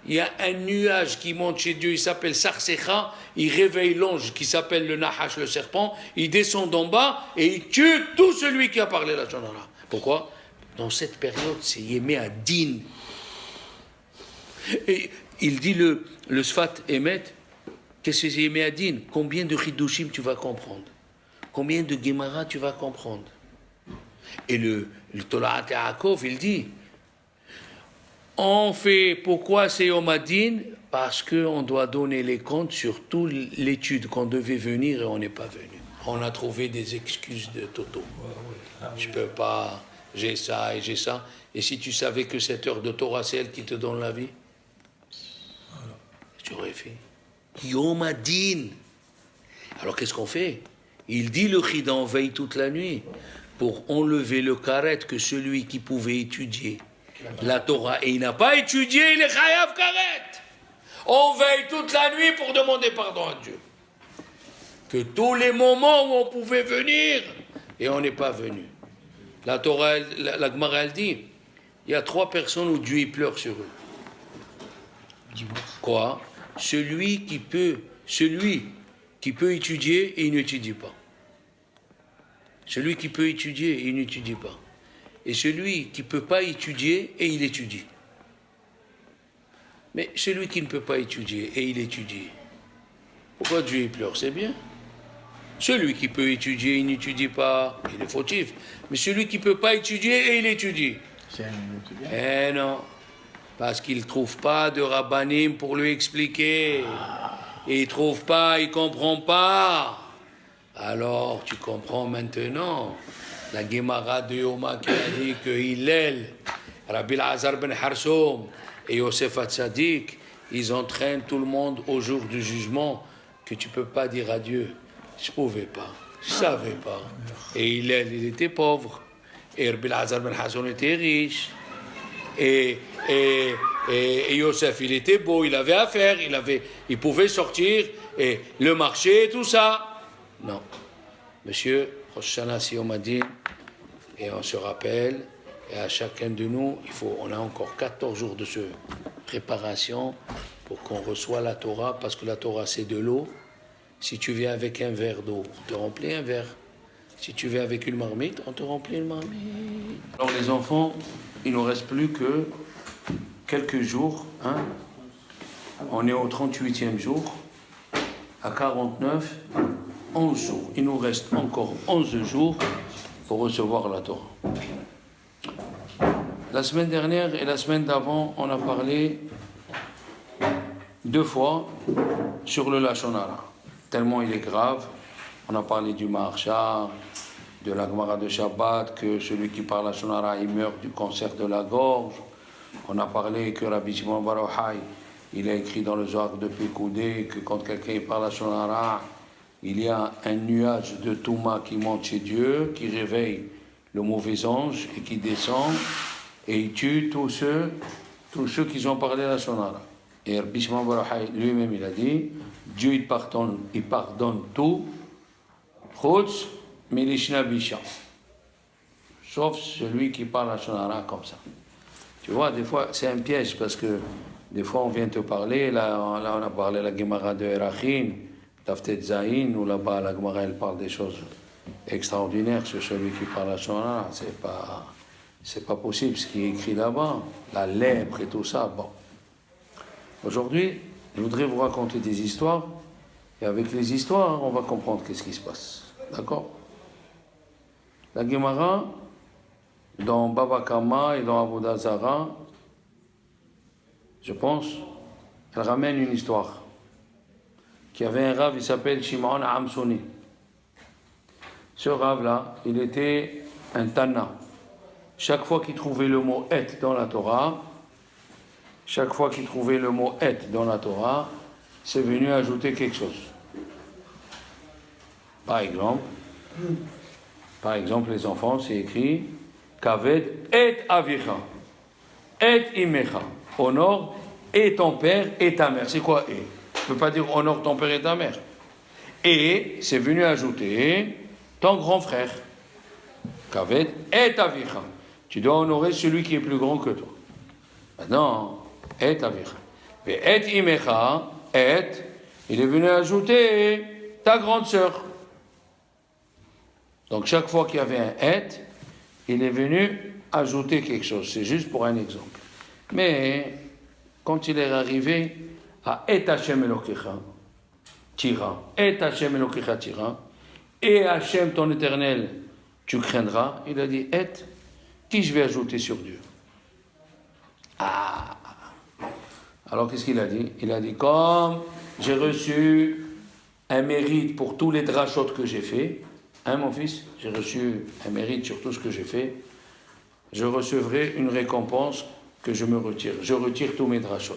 il y a un nuage qui monte chez Dieu, il s'appelle Sarsecha, il réveille l'ange qui s'appelle le Nahash, le serpent, il descend d'en bas et il tue tout celui qui a parlé la Shonara. Pourquoi? Dans cette période, c'est Yémé à Din. Et il dit le Sfat Emet, qu'est-ce que c'est Yémé à Din? Combien de Chidushim tu vas comprendre? Combien de Gemara tu vas comprendre? Et le Tolaat Yaakov, il dit, on fait, pourquoi c'est Yom Adin? Parce qu'on doit donner les comptes sur toute l'étude qu'on devait venir et on n'est pas venu. On a trouvé des excuses de Toto. Je peux pas, j'ai ça et j'ai ça. Et si tu savais que cette heure de Torah, c'est elle qui te donne la vie, tu aurais fait. Yom Adin. Alors qu'est-ce qu'on fait? Il dit le Chida, on veille toute la nuit pour enlever le karet que celui qui pouvait étudier la Torah et il n'a pas étudié, il est chayav karet. On veille toute la nuit pour demander pardon à Dieu. Que tous les moments où on pouvait venir et on n'est pas venu. La Torah, la Gemara, elle dit, il y a 3 personnes où Dieu il pleure sur eux. Quoi? Celui qui peut étudier et il n'étudie pas. Celui qui peut étudier et il n'étudie pas. Et celui qui ne peut pas étudier et il étudie. Mais celui qui ne peut pas étudier et il étudie, pourquoi Dieu il pleure? C'est bien. Celui qui peut étudier et il n'étudie pas, il est fautif. Mais celui qui ne peut pas étudier et il étudie. C'est un étudiant. Eh non. Parce qu'il ne trouve pas de rabbanim pour lui expliquer. Et il ne trouve pas, il ne comprend pas. Alors, tu comprends maintenant. La Gemara de Yoma qui a dit que Hillel, Rabbi Azar ben Harsoum et Yosef Hatzadik, ils entraînent tout le monde au jour du jugement que tu ne peux pas dire à Dieu. Je ne pouvais pas, je ne savais pas. Et Hillel, il était pauvre. Et Rabbi Azar ben Harsoum était riche. Et Yosef, il était beau, il avait affaire, il pouvait sortir, et le marché, tout ça. Non. Monsieur, Rosh Hashanah, si on m'a dit, et on se rappelle, et à chacun de nous, on a encore 14 jours de préparation pour qu'on reçoive la Torah, parce que la Torah, c'est de l'eau. Si tu viens avec un verre d'eau, on te remplit un verre. Si tu viens avec une marmite, on te remplit une marmite. Alors les enfants, il ne nous reste plus que quelques jours. Hein. On est au 38e jour, à 49, 11 jours. Il nous reste encore 11 jours pour recevoir la Torah. La semaine dernière et la semaine d'avant, on a parlé 2 fois sur le Lashon Hara. Tellement il est grave. On a parlé du Maharsha, de la Gemara de Shabbat, que celui qui parle Lashon Hara, il meurt du cancer de la gorge. On a parlé que Rabbi Shimon bar Yochai, il a écrit dans le Zohar de Pécoudé que quand quelqu'un parle Lashon Hara, il y a un nuage de Touma qui monte chez Dieu, qui réveille le mauvais ange et qui descend et il tue tous ceux qui ont parlé Lashon Hara. Et Rabbi Shimon bar Yochai lui-même il a dit, Dieu il pardonne tout, Chutz Milishna Bisha, sauf celui qui parle Lashon Hara comme ça. Tu vois, des fois, c'est un piège, parce que des fois, on vient te parler, là on a parlé de la Gemara de Erachin, Taftet Zahin, où là-bas, la Gemara, elle parle des choses extraordinaires sur celui qui parle Lashon Hara. C'est pas possible, ce qui est écrit là-bas, la lèpre et tout ça, bon. Aujourd'hui, je voudrais vous raconter des histoires, et avec les histoires, on va comprendre qu'est-ce qui se passe. D'accord? La Gemara, dans Baba Kama et dans Avodah Zara, je pense, elle ramène une histoire. Qu'il y avait un rave, il s'appelle Shimon Amsoni. Ce rave-là, il était un Tana. Chaque fois qu'il trouvait le mot et dans la Torah, c'est venu ajouter quelque chose. Par exemple, les enfants, c'est écrit Kaved et avicha, et imecha. Honore et ton père et ta mère. C'est quoi et? Tu ne peux pas dire honore ton père et ta mère. Et c'est venu ajouter ton grand frère. Kaved et avicha. Tu dois honorer celui qui est plus grand que toi. Maintenant, et avicha. Et imecha, il est venu ajouter ta grande sœur. Donc chaque fois qu'il y avait un et, il est venu ajouter quelque chose. C'est juste pour un exemple. Mais quand il est arrivé à Et Hashem Elokecha, Tira, Et Hashem Elokecha Tira, et Hashem ton éternel, tu craindras, il a dit Et, qui je vais ajouter sur Dieu? Ah! Alors qu'est-ce qu'il a dit? Il a dit comme j'ai reçu un mérite pour tous les drachot que j'ai fait, hein mon fils, j'ai reçu un mérite sur tout ce que j'ai fait, je recevrai une récompense que je me retire. Je retire tous mes drachot.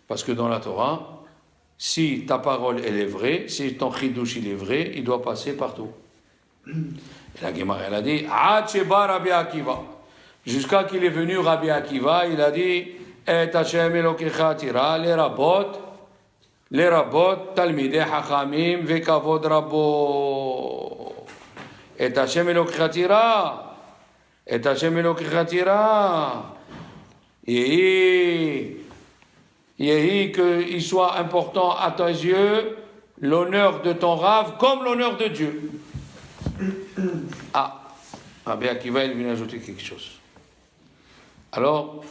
Parce que dans la Torah, si ta parole elle est vraie, si ton chidouche il est vrai, il doit passer partout. Et la Gemara elle a dit Ad sheba Rabbi Akiva. Jusqu'à qu'il est venu Rabbi Akiva, il a dit Et Hashem Elokecha tira לרבות תלמידי חכמים וכבוד רבו. את השם אלוקיך תירא, את השם אלוקיך תירא. יהי qu'il soit important à tes yeux l'honneur de ton Rav comme l'honneur de Dieu. Ah, Rabbi Akiva il vient ajouter quelque chose. Alors,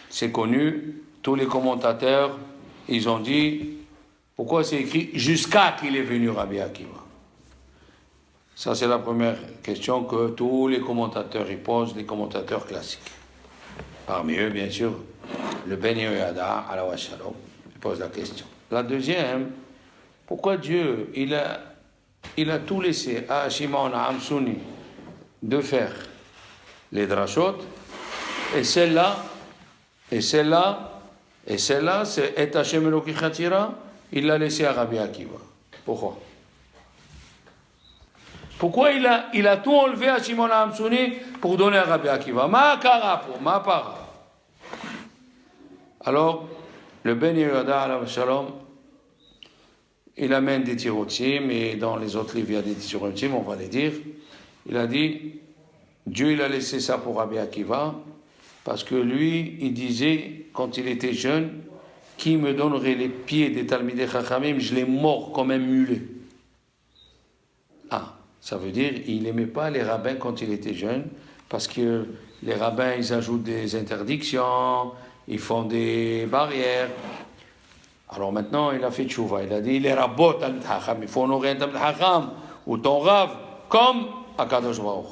c'est connu, tous les commentateurs, ils ont dit, pourquoi c'est écrit jusqu'à qu'il est venu Rabbi Akiva? Ça, c'est la première question que tous les commentateurs y posent, les commentateurs classiques. Parmi eux, bien sûr, le Ben Yehoyada, alav shalom, il pose la question. La deuxième, pourquoi Dieu, il a tout laissé à Shimon, à Hamsouni, de faire les drachot, et celle-là, c'est Et Hashem Elokecha tira, il l'a laissé à Rabbi Akiva. Pourquoi? Pourquoi il a tout enlevé à Shimon Hamsouni pour donner à Rabbi Akiva? Ma kara pour, ma para. Alors, le Ben Yehoyada, alav shalom, il amène des tirotim, et dans les autres livres, il y a des tirotim, on va les dire. Il a dit, Dieu, il a laissé ça pour Rabbi Akiva, parce que lui, il disait, quand il était jeune, qui me donnerait les pieds des Talmidei Chachamim, je les mords comme un mulet. Ah, ça veut dire, il n'aimait pas les rabbins quand il était jeune, parce que les rabbins, ils ajoutent des interdictions, ils font des barrières. Alors maintenant, il a fait tchouva, il a dit, les rabbot Talmid Chacham, il faut honorer un Talmid Chacham, ou ton Rav, comme Akadosh Baruch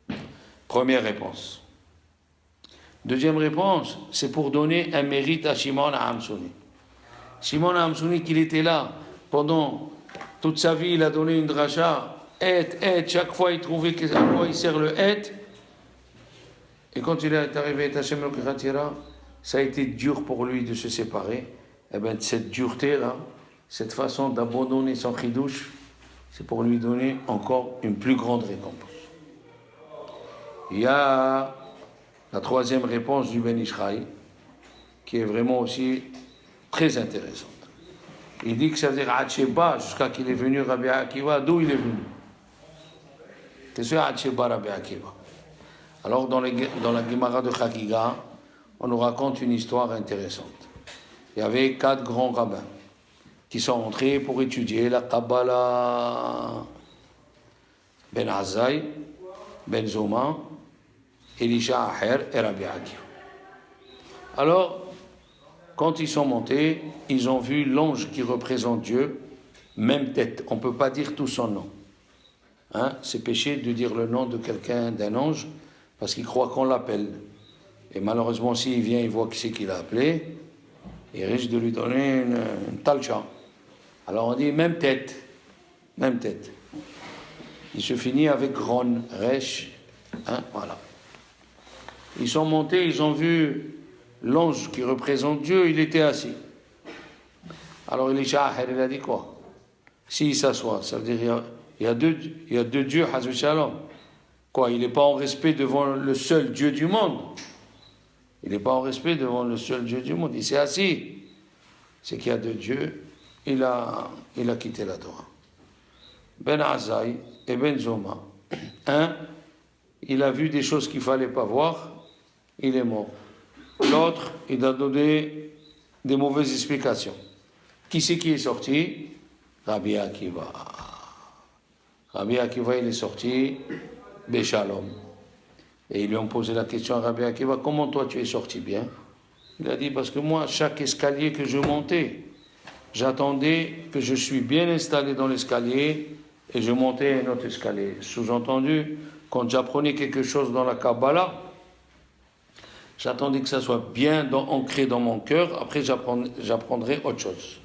Hu. Première réponse. Deuxième réponse, c'est pour donner un mérite à Shimon Hamsouni. Shimon Hamsouni, qu'il était là pendant toute sa vie, il a donné une dracha, chaque fois il trouvait à quoi il sert le et quand il est arrivé à Hashem Elokecha tira, ça a été dur pour lui de se séparer. Et bien cette dureté-là, cette façon d'abandonner son chidouche, c'est pour lui donner encore une plus grande récompense. Il y a la troisième réponse du Ben Ishraï, qui est vraiment aussi très intéressante. Il dit que ça veut dire Ad sheba, jusqu'à qu'il est venu Rabbi Akiva. D'où il est venu? C'est sûr, Ad sheba Rabbi Akiva. Alors, dans la Gemara de Chagiga, on nous raconte une histoire intéressante. Il y avait 4 grands rabbins qui sont entrés pour étudier la Kabbalah. Ben Azai, Ben Zoma, Elisha Aher et Rabbi Akiva. Alors, quand ils sont montés, ils ont vu l'ange qui représente Dieu, même tête. On ne peut pas dire tout son nom. C'est péché de dire le nom de quelqu'un, d'un ange, parce qu'il croit qu'on l'appelle. Et malheureusement, s'il vient, il voit qui c'est qu'il a appelé, il risque de lui donner une talcha. Alors on dit même tête. Même tête. Il se finit avec Ron, Resh, voilà. Ils sont montés, ils ont vu l'ange qui représente Dieu, il était assis. Alors Elisha Aher, il a dit quoi? S'il s'assoit, ça veut dire il y a deux dieux, Hazou Shalom. Quoi, il n'est pas en respect devant le seul Dieu du monde. Il n'est pas en respect devant le seul Dieu du monde. Il s'est assis. C'est qu'il y a 2 dieux. Il a quitté la Torah. Ben Azai et Ben Zoma. Un, il a vu des choses qu'il ne fallait pas voir. Il est mort. L'autre, il a donné des mauvaises explications. Qui c'est qui est sorti? Rabbi Akiva. Rabbi Akiva, il est sorti Béchalom. Et ils lui ont posé la question à Rabbi Akiva, comment toi tu es sorti bien? Il a dit, parce que moi, chaque escalier que je montais, j'attendais que je suis bien installé dans l'escalier et je montais un autre escalier. Sous-entendu, quand j'apprenais quelque chose dans la Kabbalah, j'attendais que ça soit bien ancré dans mon cœur, après j'apprendrai autre chose.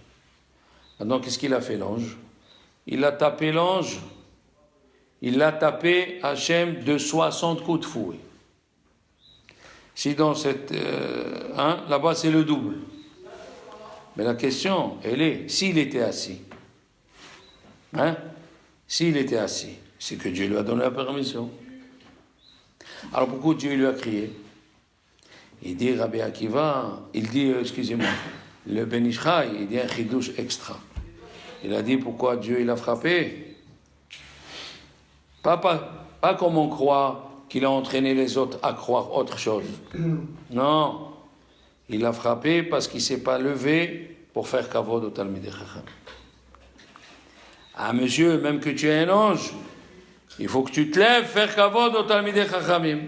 Maintenant, qu'est-ce qu'il a fait l'ange? Il a tapé l'ange, il l'a tapé Hachem de 60 coups de fouet. Si dans cette... là-bas c'est le double. Mais la question, elle est, s'il était assis, hein? S'il était assis, c'est que Dieu lui a donné la permission. Alors pourquoi Dieu lui a crié? Il dit, Rabbi Akiva, excusez-moi, le Ben Ishraï, il dit un chidouche extra. Il a dit pourquoi Dieu il a frappé. Pas comme on croit qu'il a entraîné les autres à croire autre chose. Non, il a frappé parce qu'il ne s'est pas levé pour faire kavod au Talmidei Chacham. Ah monsieur, même que tu es un ange, il faut que tu te lèves faire kavod au Talmidei Chachamim.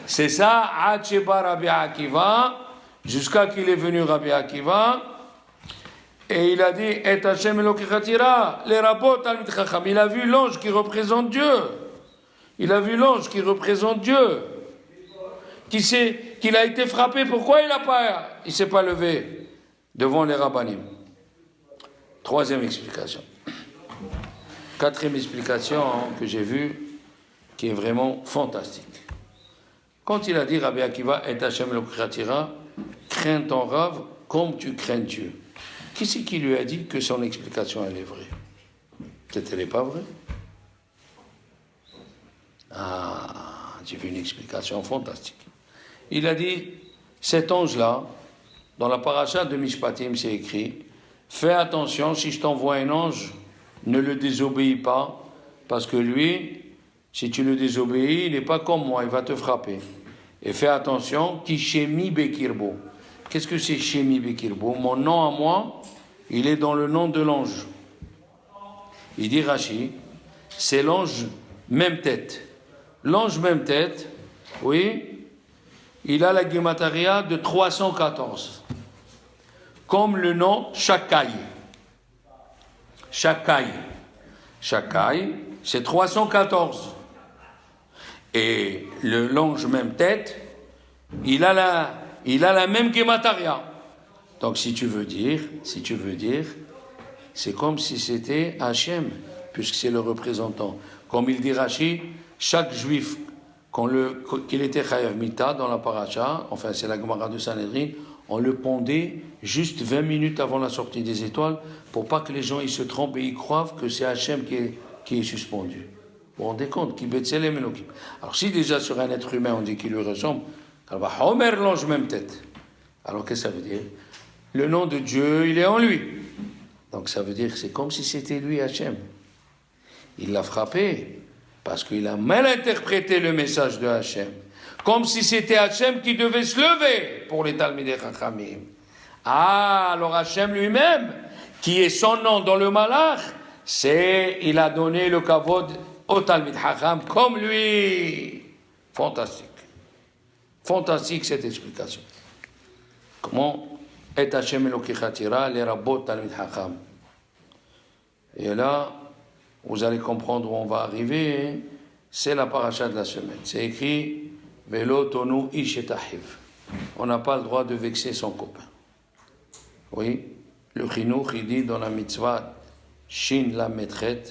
C'est ça, Ad Sheba Rabbi Akiva, jusqu'à qu'il est venu Rabbi Akiva, et il a dit, Et Hashem Elokecha tira, les rabbot Talmidei Chacham. Il a vu l'ange qui représente Dieu. Il a vu l'ange qui représente Dieu. Qu'il a été frappé, pourquoi il ne s'est pas levé devant les rabbanim? Troisième explication. Quatrième explication que j'ai vue, qui est vraiment fantastique. Quand il a dit Rabbi Akiva, Et Hashem Elokecha tira, crains ton Rav comme tu crains Dieu. Qui c'est qui lui a dit que son explication elle est vraie? Peut-être elle n'est pas vraie. Ah, j'ai vu une explication fantastique. Il a dit, cet ange-là, dans la paracha de Mishpatim, c'est écrit, fais attention, si je t'envoie un ange, ne le désobéis pas, parce que lui, si tu le désobéis, il n'est pas comme moi, il va te frapper. Et fais attention, Kishemi Bekirbo. Qu'est-ce que c'est Shemi Bekirbo? Mon nom à moi, il est dans le nom de l'ange. Il dit Rashi, c'est l'ange même tête. L'ange même tête, oui, il a la Gemataria de 314. Comme le nom Shakai. Shakai. Shakai, c'est 314. Et l'ange même tête, il a la même Gemataria. Donc si tu veux dire, c'est comme si c'était Hachem, puisque c'est le représentant. Comme il dit Rashi, chaque juif, qu'il était Chayav Mita dans la paracha, enfin c'est la Gemara de Sanhedrin, on le pondait juste 20 minutes avant la sortie des étoiles, pour pas que les gens ils se trompent et ils croient que c'est Hachem qui est suspendu. Vous vous rendez compte? Alors si déjà sur un être humain on dit qu'il lui ressemble, alors va Homer l'ange même tête. Alors qu'est-ce que ça veut dire? Le nom de Dieu, il est en lui. Donc ça veut dire que c'est comme si c'était lui Hachem. Il l'a frappé parce qu'il a mal interprété le message de Hachem. Comme si c'était Hachem qui devait se lever pour les Talmidei Chachamim. Ah, alors Hachem lui-même, qui est son nom dans le Malach, il a donné le kavod au Talmidei Chacham comme lui. Fantastique. Fantastique cette explication. Comment Et Hashem Elokecha tira, les rabbot Talmidei Chacham. Et là, vous allez comprendre où on va arriver. C'est la paracha de la semaine. C'est écrit Velo tonu ish et ahiv. On n'a pas le droit de vexer son copain. Oui, le Chinuch, il dit dans la mitzvah Shin la Metret,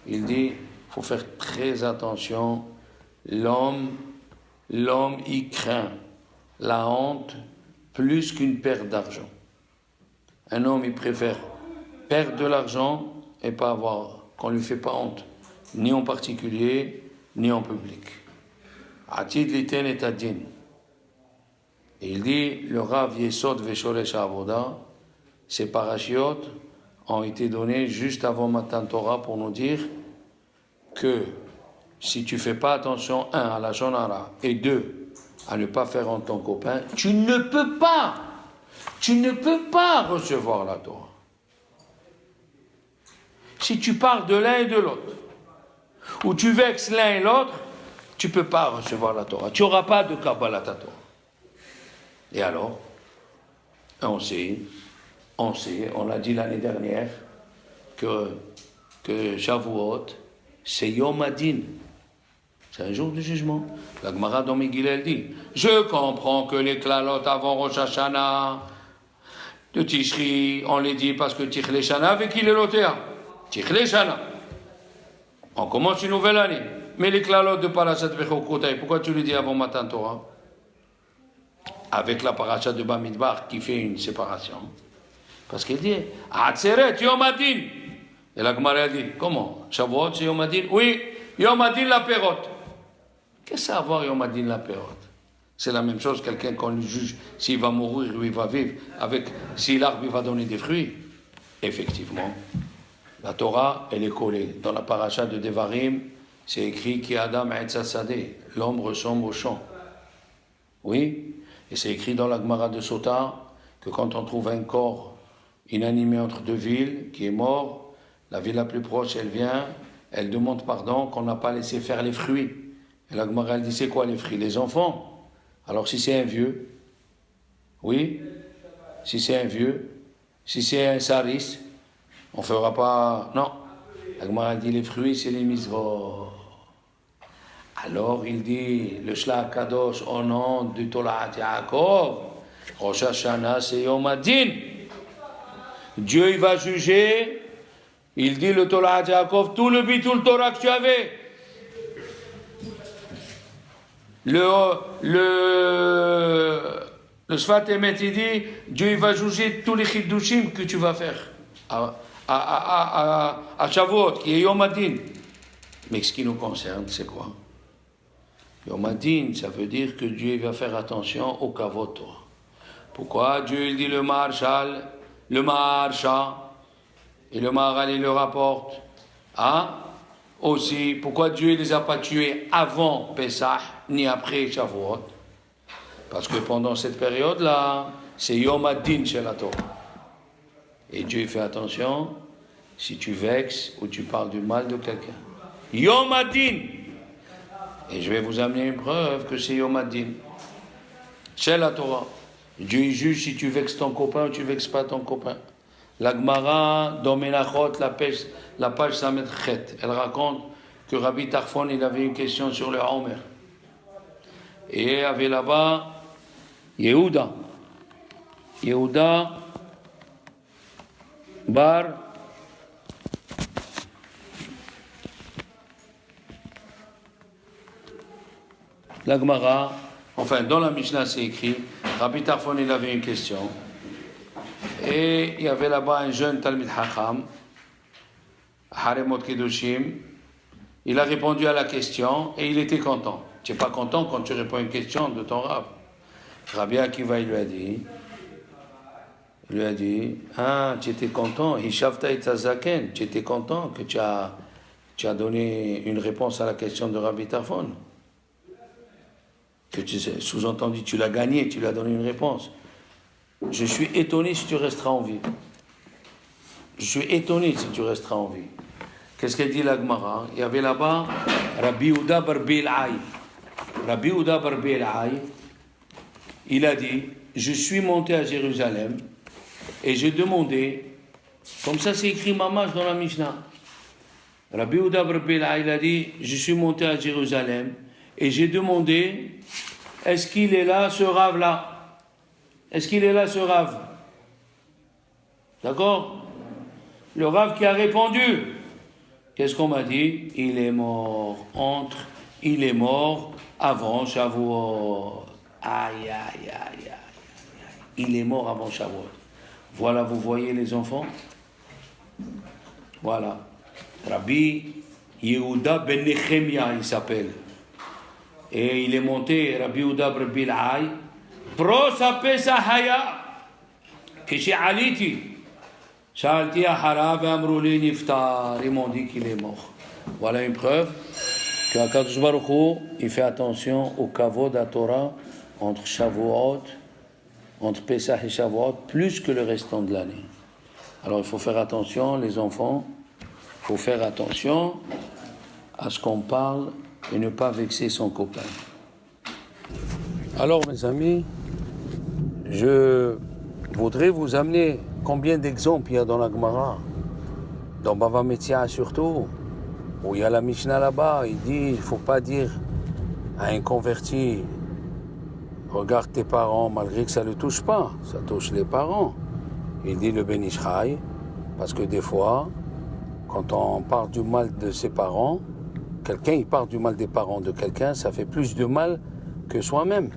il dit faut faire très attention. L'homme, il craint la honte plus qu'une perte d'argent. Un homme, il préfère perdre de l'argent et pas avoir, qu'on ne lui fait pas honte, ni en particulier, ni en public. Atid liten et adin. Et il dit, le Rav Yesod Veshoresh Avoda, ces parashiot ont été donnés juste avant Matan Torah pour nous dire que si tu ne fais pas attention, un, à la shonara, et deux, à ne pas faire honte ton copain, tu ne peux pas recevoir la Torah. Si tu parles de l'un et de l'autre, ou tu vexes l'un et l'autre, tu ne peux pas recevoir la Torah. Tu n'auras pas de Kabbalah ta Torah. Et alors, on sait, on l'a dit l'année dernière, que Shavuot, c'est Yom Adin. C'est un jour de jugement. La Gemara dans Megillah, elle dit, je comprends que les klalot avant Rosh Hashanah, de Tishri, on les dit parce que Tichle Shana avec Ilelotea. Tichle Shana. On commence une nouvelle année. Mais les klalot de Parashat Bechokotai, pourquoi tu les dis avant Matan Torah? Avec la paracha de Bamidbar qui fait une séparation. Parce qu'il dit, Atzeret Yom Adin. Et la Gemara a dit, comment? Shavuot, c'est Yom Adin? Oui, Yom Adin la Perot. Qu'est-ce que ça a à voir Yom Adin la Perot? C'est la même chose, quelqu'un qu'on lui juge s'il va mourir ou il va vivre, avec si l'arbre il va donner des fruits. Effectivement, la Torah, elle est collée. Dans la paracha de Devarim, c'est écrit qui Adam Etzasadeh, l'homme ressemble au champ. Oui, et c'est écrit dans la Gemara de Sota que quand on trouve un corps inanimé entre deux villes qui est mort, la ville la plus proche, elle vient, elle demande pardon qu'on n'a pas laissé faire les fruits. Et la Gemara, elle dit c'est quoi les fruits? Les enfants. Alors si c'est un vieux, oui, si c'est un vieux, si c'est un saris, on ne fera pas... Non. La Gemara dit les fruits, c'est les mitzvot. Alors il dit, le Shlach Kadosh au nom du Tolat Yaakov, Rosh Hashanah c'est Yom Adin. Dieu il va juger, il dit le Tolat Yaakov, tout le bitul Torah que tu avais. Le Sfat Emet, il dit, Dieu il va juger tous les chidushim que tu vas faire à Shavuot, qui est Yom Adin. Mais ce qui nous concerne, c'est quoi? Yom Adin, ça veut dire que Dieu va faire attention au kavod Torah. Pourquoi Dieu il dit le Maharshal, le Maharsha, et le Maharal il le rapporte? Aussi, pourquoi Dieu ne les a pas tués avant Pesach, ni après Shavuot? Parce que pendant cette période-là, c'est Yom Adin chez la Torah. Et Dieu fait attention, si tu vexes ou tu parles du mal de quelqu'un. Yom Adin! Et je vais vous amener une preuve que c'est Yom Adin. C'est la Torah. Dieu juge si tu vexes ton copain ou tu vexes pas ton copain. La Gemara, dans Menachot, la page Samet Chet, elle raconte que Rabbi Tarfon, il avait une question sur le Homer. Et il y avait là-bas Yehuda. Yehuda Bar la Gemara, enfin dans la Mishnah c'est écrit, Rabbi Tarfon il avait une question et il y avait là-bas un jeune Talmid Chacham, Haremot Kedoshim, il a répondu à la question et il était content. Tu n'es pas content quand tu réponds à une question de ton Rav. Rabbi Akiva il lui a dit, tu étais content, Hishavta et Tazaken, tu étais content que tu as donné une réponse à la question de Rabbi Tarfon. Que sous-entendu, tu l'as gagné, tu lui as donné une réponse. Je suis étonné si tu resteras en vie. Je suis étonné si tu resteras en vie. Qu'est-ce qu'elle dit la Gemara? Il y avait là-bas Rabbi Yehuda bar Bil'ai. Rabbi Yehuda bar Bil'ai, il a dit, je suis monté à Jérusalem et j'ai demandé, comme ça c'est écrit Mamash dans la Mishnah. Rabbi Yehuda bar Bil'ai, il a dit, je suis monté à Jérusalem et j'ai demandé, est-ce qu'il est là, ce Rav-là? Est-ce qu'il est là, ce Rav? D'accord? Le Rav qui a répondu. Qu'est-ce qu'on m'a dit? Il est mort avant Shavuot. Aïe, aïe, aïe, aïe, aïe. Il est mort avant Shavuot. Voilà, vous voyez les enfants? Voilà. Rabbi Yehuda ben Nechemia, il s'appelle. Et il est monté, Rabbi Yehuda bar Bil'ai, Prosa Pesach Haya, Kishi Aliti, Shalti Ahara ve'amruli niftar, ils m'ont dit qu'il est mort. Voilà une preuve que HaKadosh Baruch Hu, il fait attention au kavod à Torah entre Shavuot, entre Pesach et Shavuot, plus que le restant de l'année. Alors il faut faire attention, les enfants, il faut faire attention à ce qu'on parle et ne pas vexer son copain. Alors mes amis, je voudrais vous amener combien d'exemples il y a dans la Gemara, dans Bava Metzia surtout, où il y a la Mishnah là-bas, il dit, il ne faut pas dire à un converti, regarde tes parents, malgré que ça ne le touche pas, ça touche les parents. Il dit le Ben Ish Chai, parce que des fois, quand on parle du mal de ses parents, quelqu'un il parle du mal des parents de quelqu'un, ça fait plus de mal que soi-même.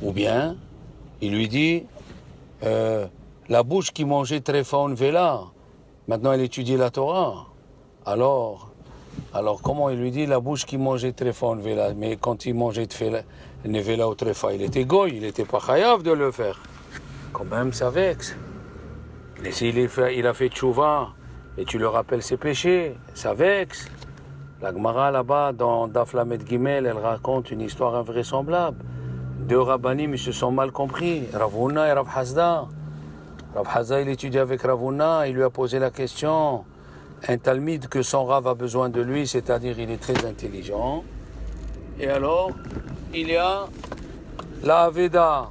Ou bien, il lui dit, La bouche qui mangeait Tréfaon Vela, maintenant elle étudie la Torah. Alors comment il lui dit la bouche qui mangeait Tréfaon Vela? Mais quand il mangeait Nevela ou Tréfa, il était goy, il n'était pas chayav de le faire. Quand même, ça vexe. Mais s'il il a fait tchouva, et tu le rappelles ses péchés, ça vexe. La Gemara là-bas, dans Daf Lamed Gimel, elle raconte une histoire invraisemblable. Deux rabbanim, ils se sont mal compris, Rav Huna et Rav Hasda. Rav Hasda, il étudie avec Rav Huna, il lui a posé la question. Un talmide que son Rav a besoin de lui, c'est-à-dire il est très intelligent. Et alors, il y a la Aveda,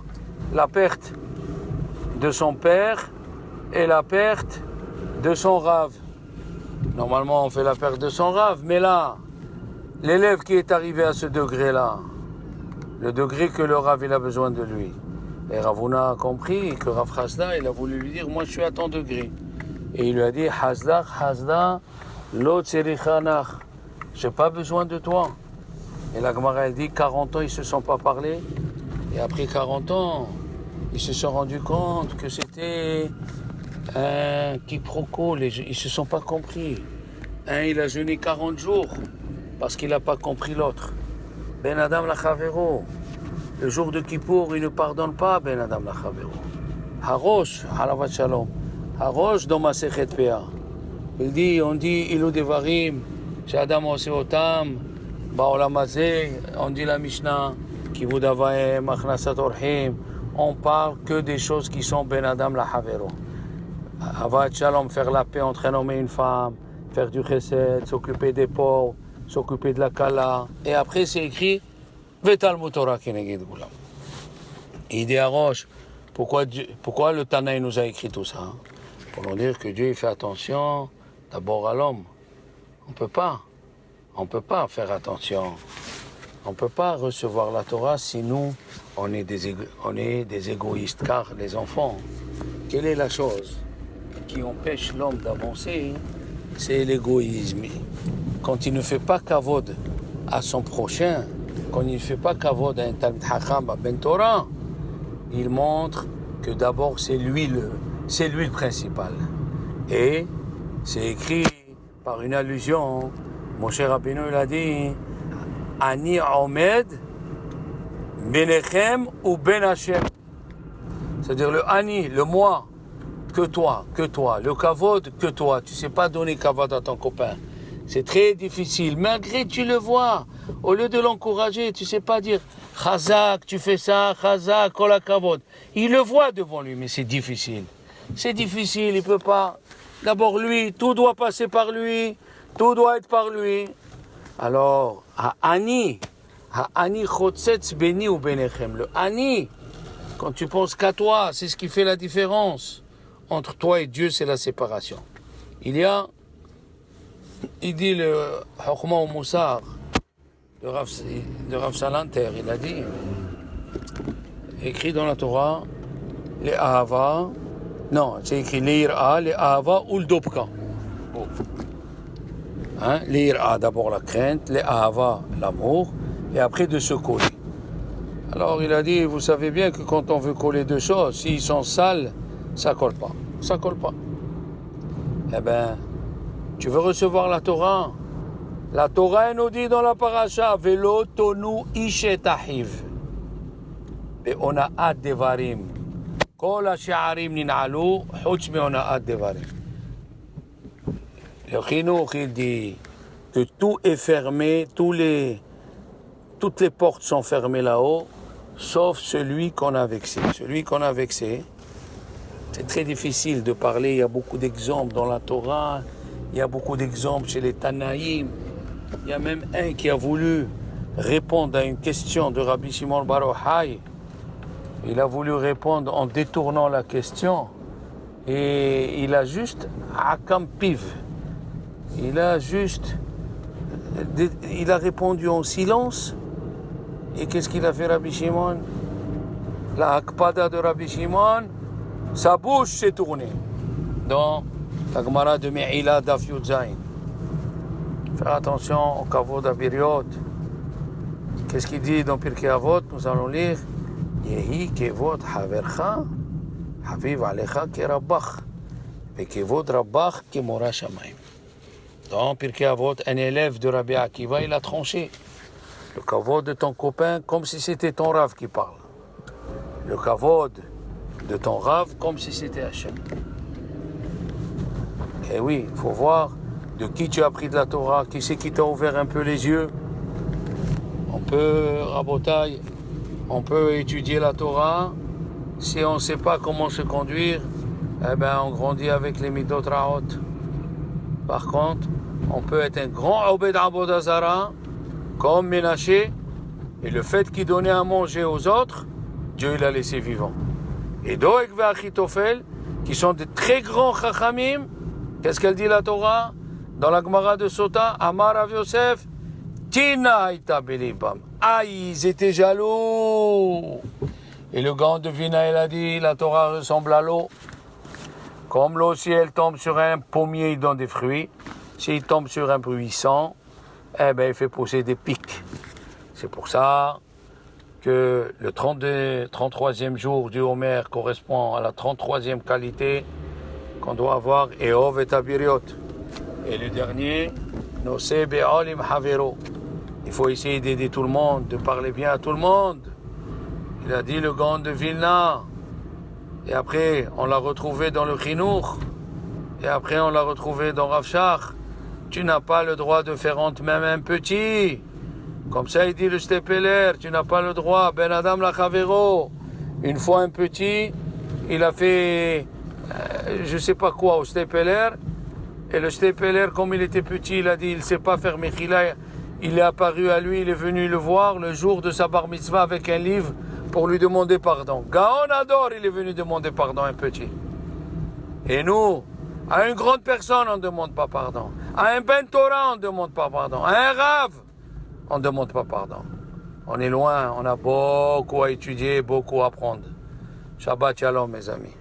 la perte de son père et la perte de son Rav. Normalement, on fait la perte de son Rav, mais là, l'élève qui est arrivé à ce degré-là, le degré que le Rav il a besoin de lui. Et Rav Huna a compris que Rav Hasda, il a voulu lui dire, moi je suis à ton degré. Et il lui a dit, Hasda, lo tzerichanach, j'ai pas besoin de toi. Et la Gemara, elle dit, 40 ans, ils se sont pas parlé. Et après 40 ans, ils se sont rendus compte que c'était un quiproquo, ils se sont pas compris. Un, il a jeûné 40 jours parce qu'il n'a pas compris l'autre. Ben Adam Lachavero, le jour de Kippour, il ne pardonne pas Ben Adam Lachavero. Harosh, halavat shalom. Harosh dans Masechet Pea. Il dit, on dit, Ilou Devarim, chez Adam Oseotam, Baolam Hazeh, on dit la Mishnah, Kivud Avaim, Achnasat Orhim, on parle que des choses qui sont Ben Adam Lachavero. Havat shalom, faire la paix entre un homme et une femme, faire du chesed, s'occuper des pauvres, s'occuper de la kala. Et après, c'est écrit Vetalmud Torah keneged kulam. Il dit à Roche, pourquoi le Tanaï nous a écrit tout ça? Pour nous dire que Dieu il fait attention d'abord à l'homme. On peut pas faire attention. On ne peut pas recevoir la Torah si nous, on est des égoïstes. Car les enfants, quelle est la chose qui empêche l'homme d'avancer? C'est l'égoïsme. Quand il ne fait pas kavod à son prochain, quand il ne fait pas kavod à un Talmid Chacham, à Ben Torah, il montre que d'abord c'est lui le principal. Et c'est écrit par une allusion, Moshe Rabbeinu il a dit, Ani Omed Benechem ou Ben Hashem. C'est-à-dire le Ani, le moi, que toi, le kavod, que toi. Tu ne sais pas donner kavod à ton copain. C'est très difficile. Malgré tu le vois, au lieu de l'encourager, tu ne sais pas dire Chazak, tu fais ça, Chazak, kol kavod. Il le voit devant lui, mais c'est difficile. C'est difficile, il ne peut pas. D'abord lui, tout doit passer par lui, tout doit être par lui. Alors, Ha'ani chotzetz beni ou benechem. Le Ani, quand tu penses qu'à toi, c'est ce qui fait la différence. Entre toi et Dieu, c'est la séparation. Il dit le Chokhma ou Moussar de Rav Salanter, il a dit, écrit dans la Torah, les Ahava, non, c'est écrit les Ira, les Ahava ou le Dopka. Hein? Les Ira, d'abord la crainte, les Ahava, l'amour, et après de se coller. Alors il a dit, vous savez bien que quand on veut coller deux choses, s'ils sont sales, ça colle pas. Ça colle pas. Eh bien, tu veux recevoir la Torah? La Torah, elle nous dit dans la paracha, Velo tonu ishet ahiv. Be'ona'at devarim. Kol ha'she'arim nin'alu, chutz be'ona'at devarim. Le Chinuch, il dit que tout est fermé, toutes les portes sont fermées là-haut, sauf celui qu'on a vexé. Celui qu'on a vexé, c'est très difficile de parler, il y a beaucoup d'exemples dans la Torah, il y a beaucoup d'exemples chez les Tanaïm. Il y a même un qui a voulu répondre à une question de Rabbi Shimon bar Yochai. Il a voulu répondre en détournant la question et il a juste Hakam Piv. Il a répondu en silence. Et qu'est-ce qu'il a fait Rabbi Shimon? La Hakpada de Rabbi Shimon, sa bouche s'est tournée. Dans la Gemara de Me'ila Daf Yud Zayin. Faire attention au kavod abiriot. Qu'est-ce qu'il dit dans Pirkei Avot? Nous allons lire Yehi kevod havercha Haviv alecha kerabbach, vekevod rabbach kemora shamayim. Dans Pirkei Avot, un élève de Rabbi Akiva, il a tranché. Le kavod de ton copain, comme si c'était ton Rav qui parle. Le kavod de ton Rav, comme si c'était Hachem. Et oui, il faut voir de qui tu as appris de la Torah, qui c'est qui t'a ouvert un peu les yeux. On peut, Rabotai, on peut étudier la Torah. Si on ne sait pas comment se conduire, eh ben on grandit avec les Midot Raot. Par contre, on peut être un grand Obed Avoda Zara, comme Ménaché, et le fait qu'il donnait à manger aux autres, Dieu l'a laissé vivant. Et Doeg et Achitophel, qui sont de très grands Chachamim, qu'est-ce qu'elle dit la Torah? Dans la Gemara de Sota, Amar Rav Yosef, Tina ita belibam. Aïe, ils étaient jaloux. Et le gant de Vina, il a dit, la Torah ressemble à l'eau. Comme l'eau, si elle tombe sur un pommier, il donne des fruits. S'il tombe sur un buisson, eh ben, il fait pousser des pics. C'est pour ça que le 33e jour du Homer correspond à la 33e qualité qu'on doit avoir, Eov et Abiriot. Et le dernier, Nosé Be'olim Havero. Il faut essayer d'aider tout le monde, de parler bien à tout le monde. Il a dit le Gaon de Vilna. Et après, on l'a retrouvé dans le Chinour. Et après, on l'a retrouvé dans Rav Shach. Tu n'as pas le droit de faire honte même un petit. Comme ça, il dit le Stepeler, tu n'as pas le droit. Ben Adam la Chavero. Une fois un petit, il a fait, je ne sais pas quoi au Stepeler. Et le Stepeler, comme il était petit, il a dit, il ne sait pas faire Mechila. Il est apparu à lui, il est venu le voir le jour de sa bar mitzvah avec un livre pour lui demander pardon. Gaon Ador, il est venu demander pardon, un petit. Et nous, à une grande personne, on ne demande pas pardon. À un Ben Torah, on ne demande pas pardon. À un Rav, on ne demande pas pardon. On est loin, on a beaucoup à étudier, beaucoup à apprendre. Shabbat Shalom, mes amis.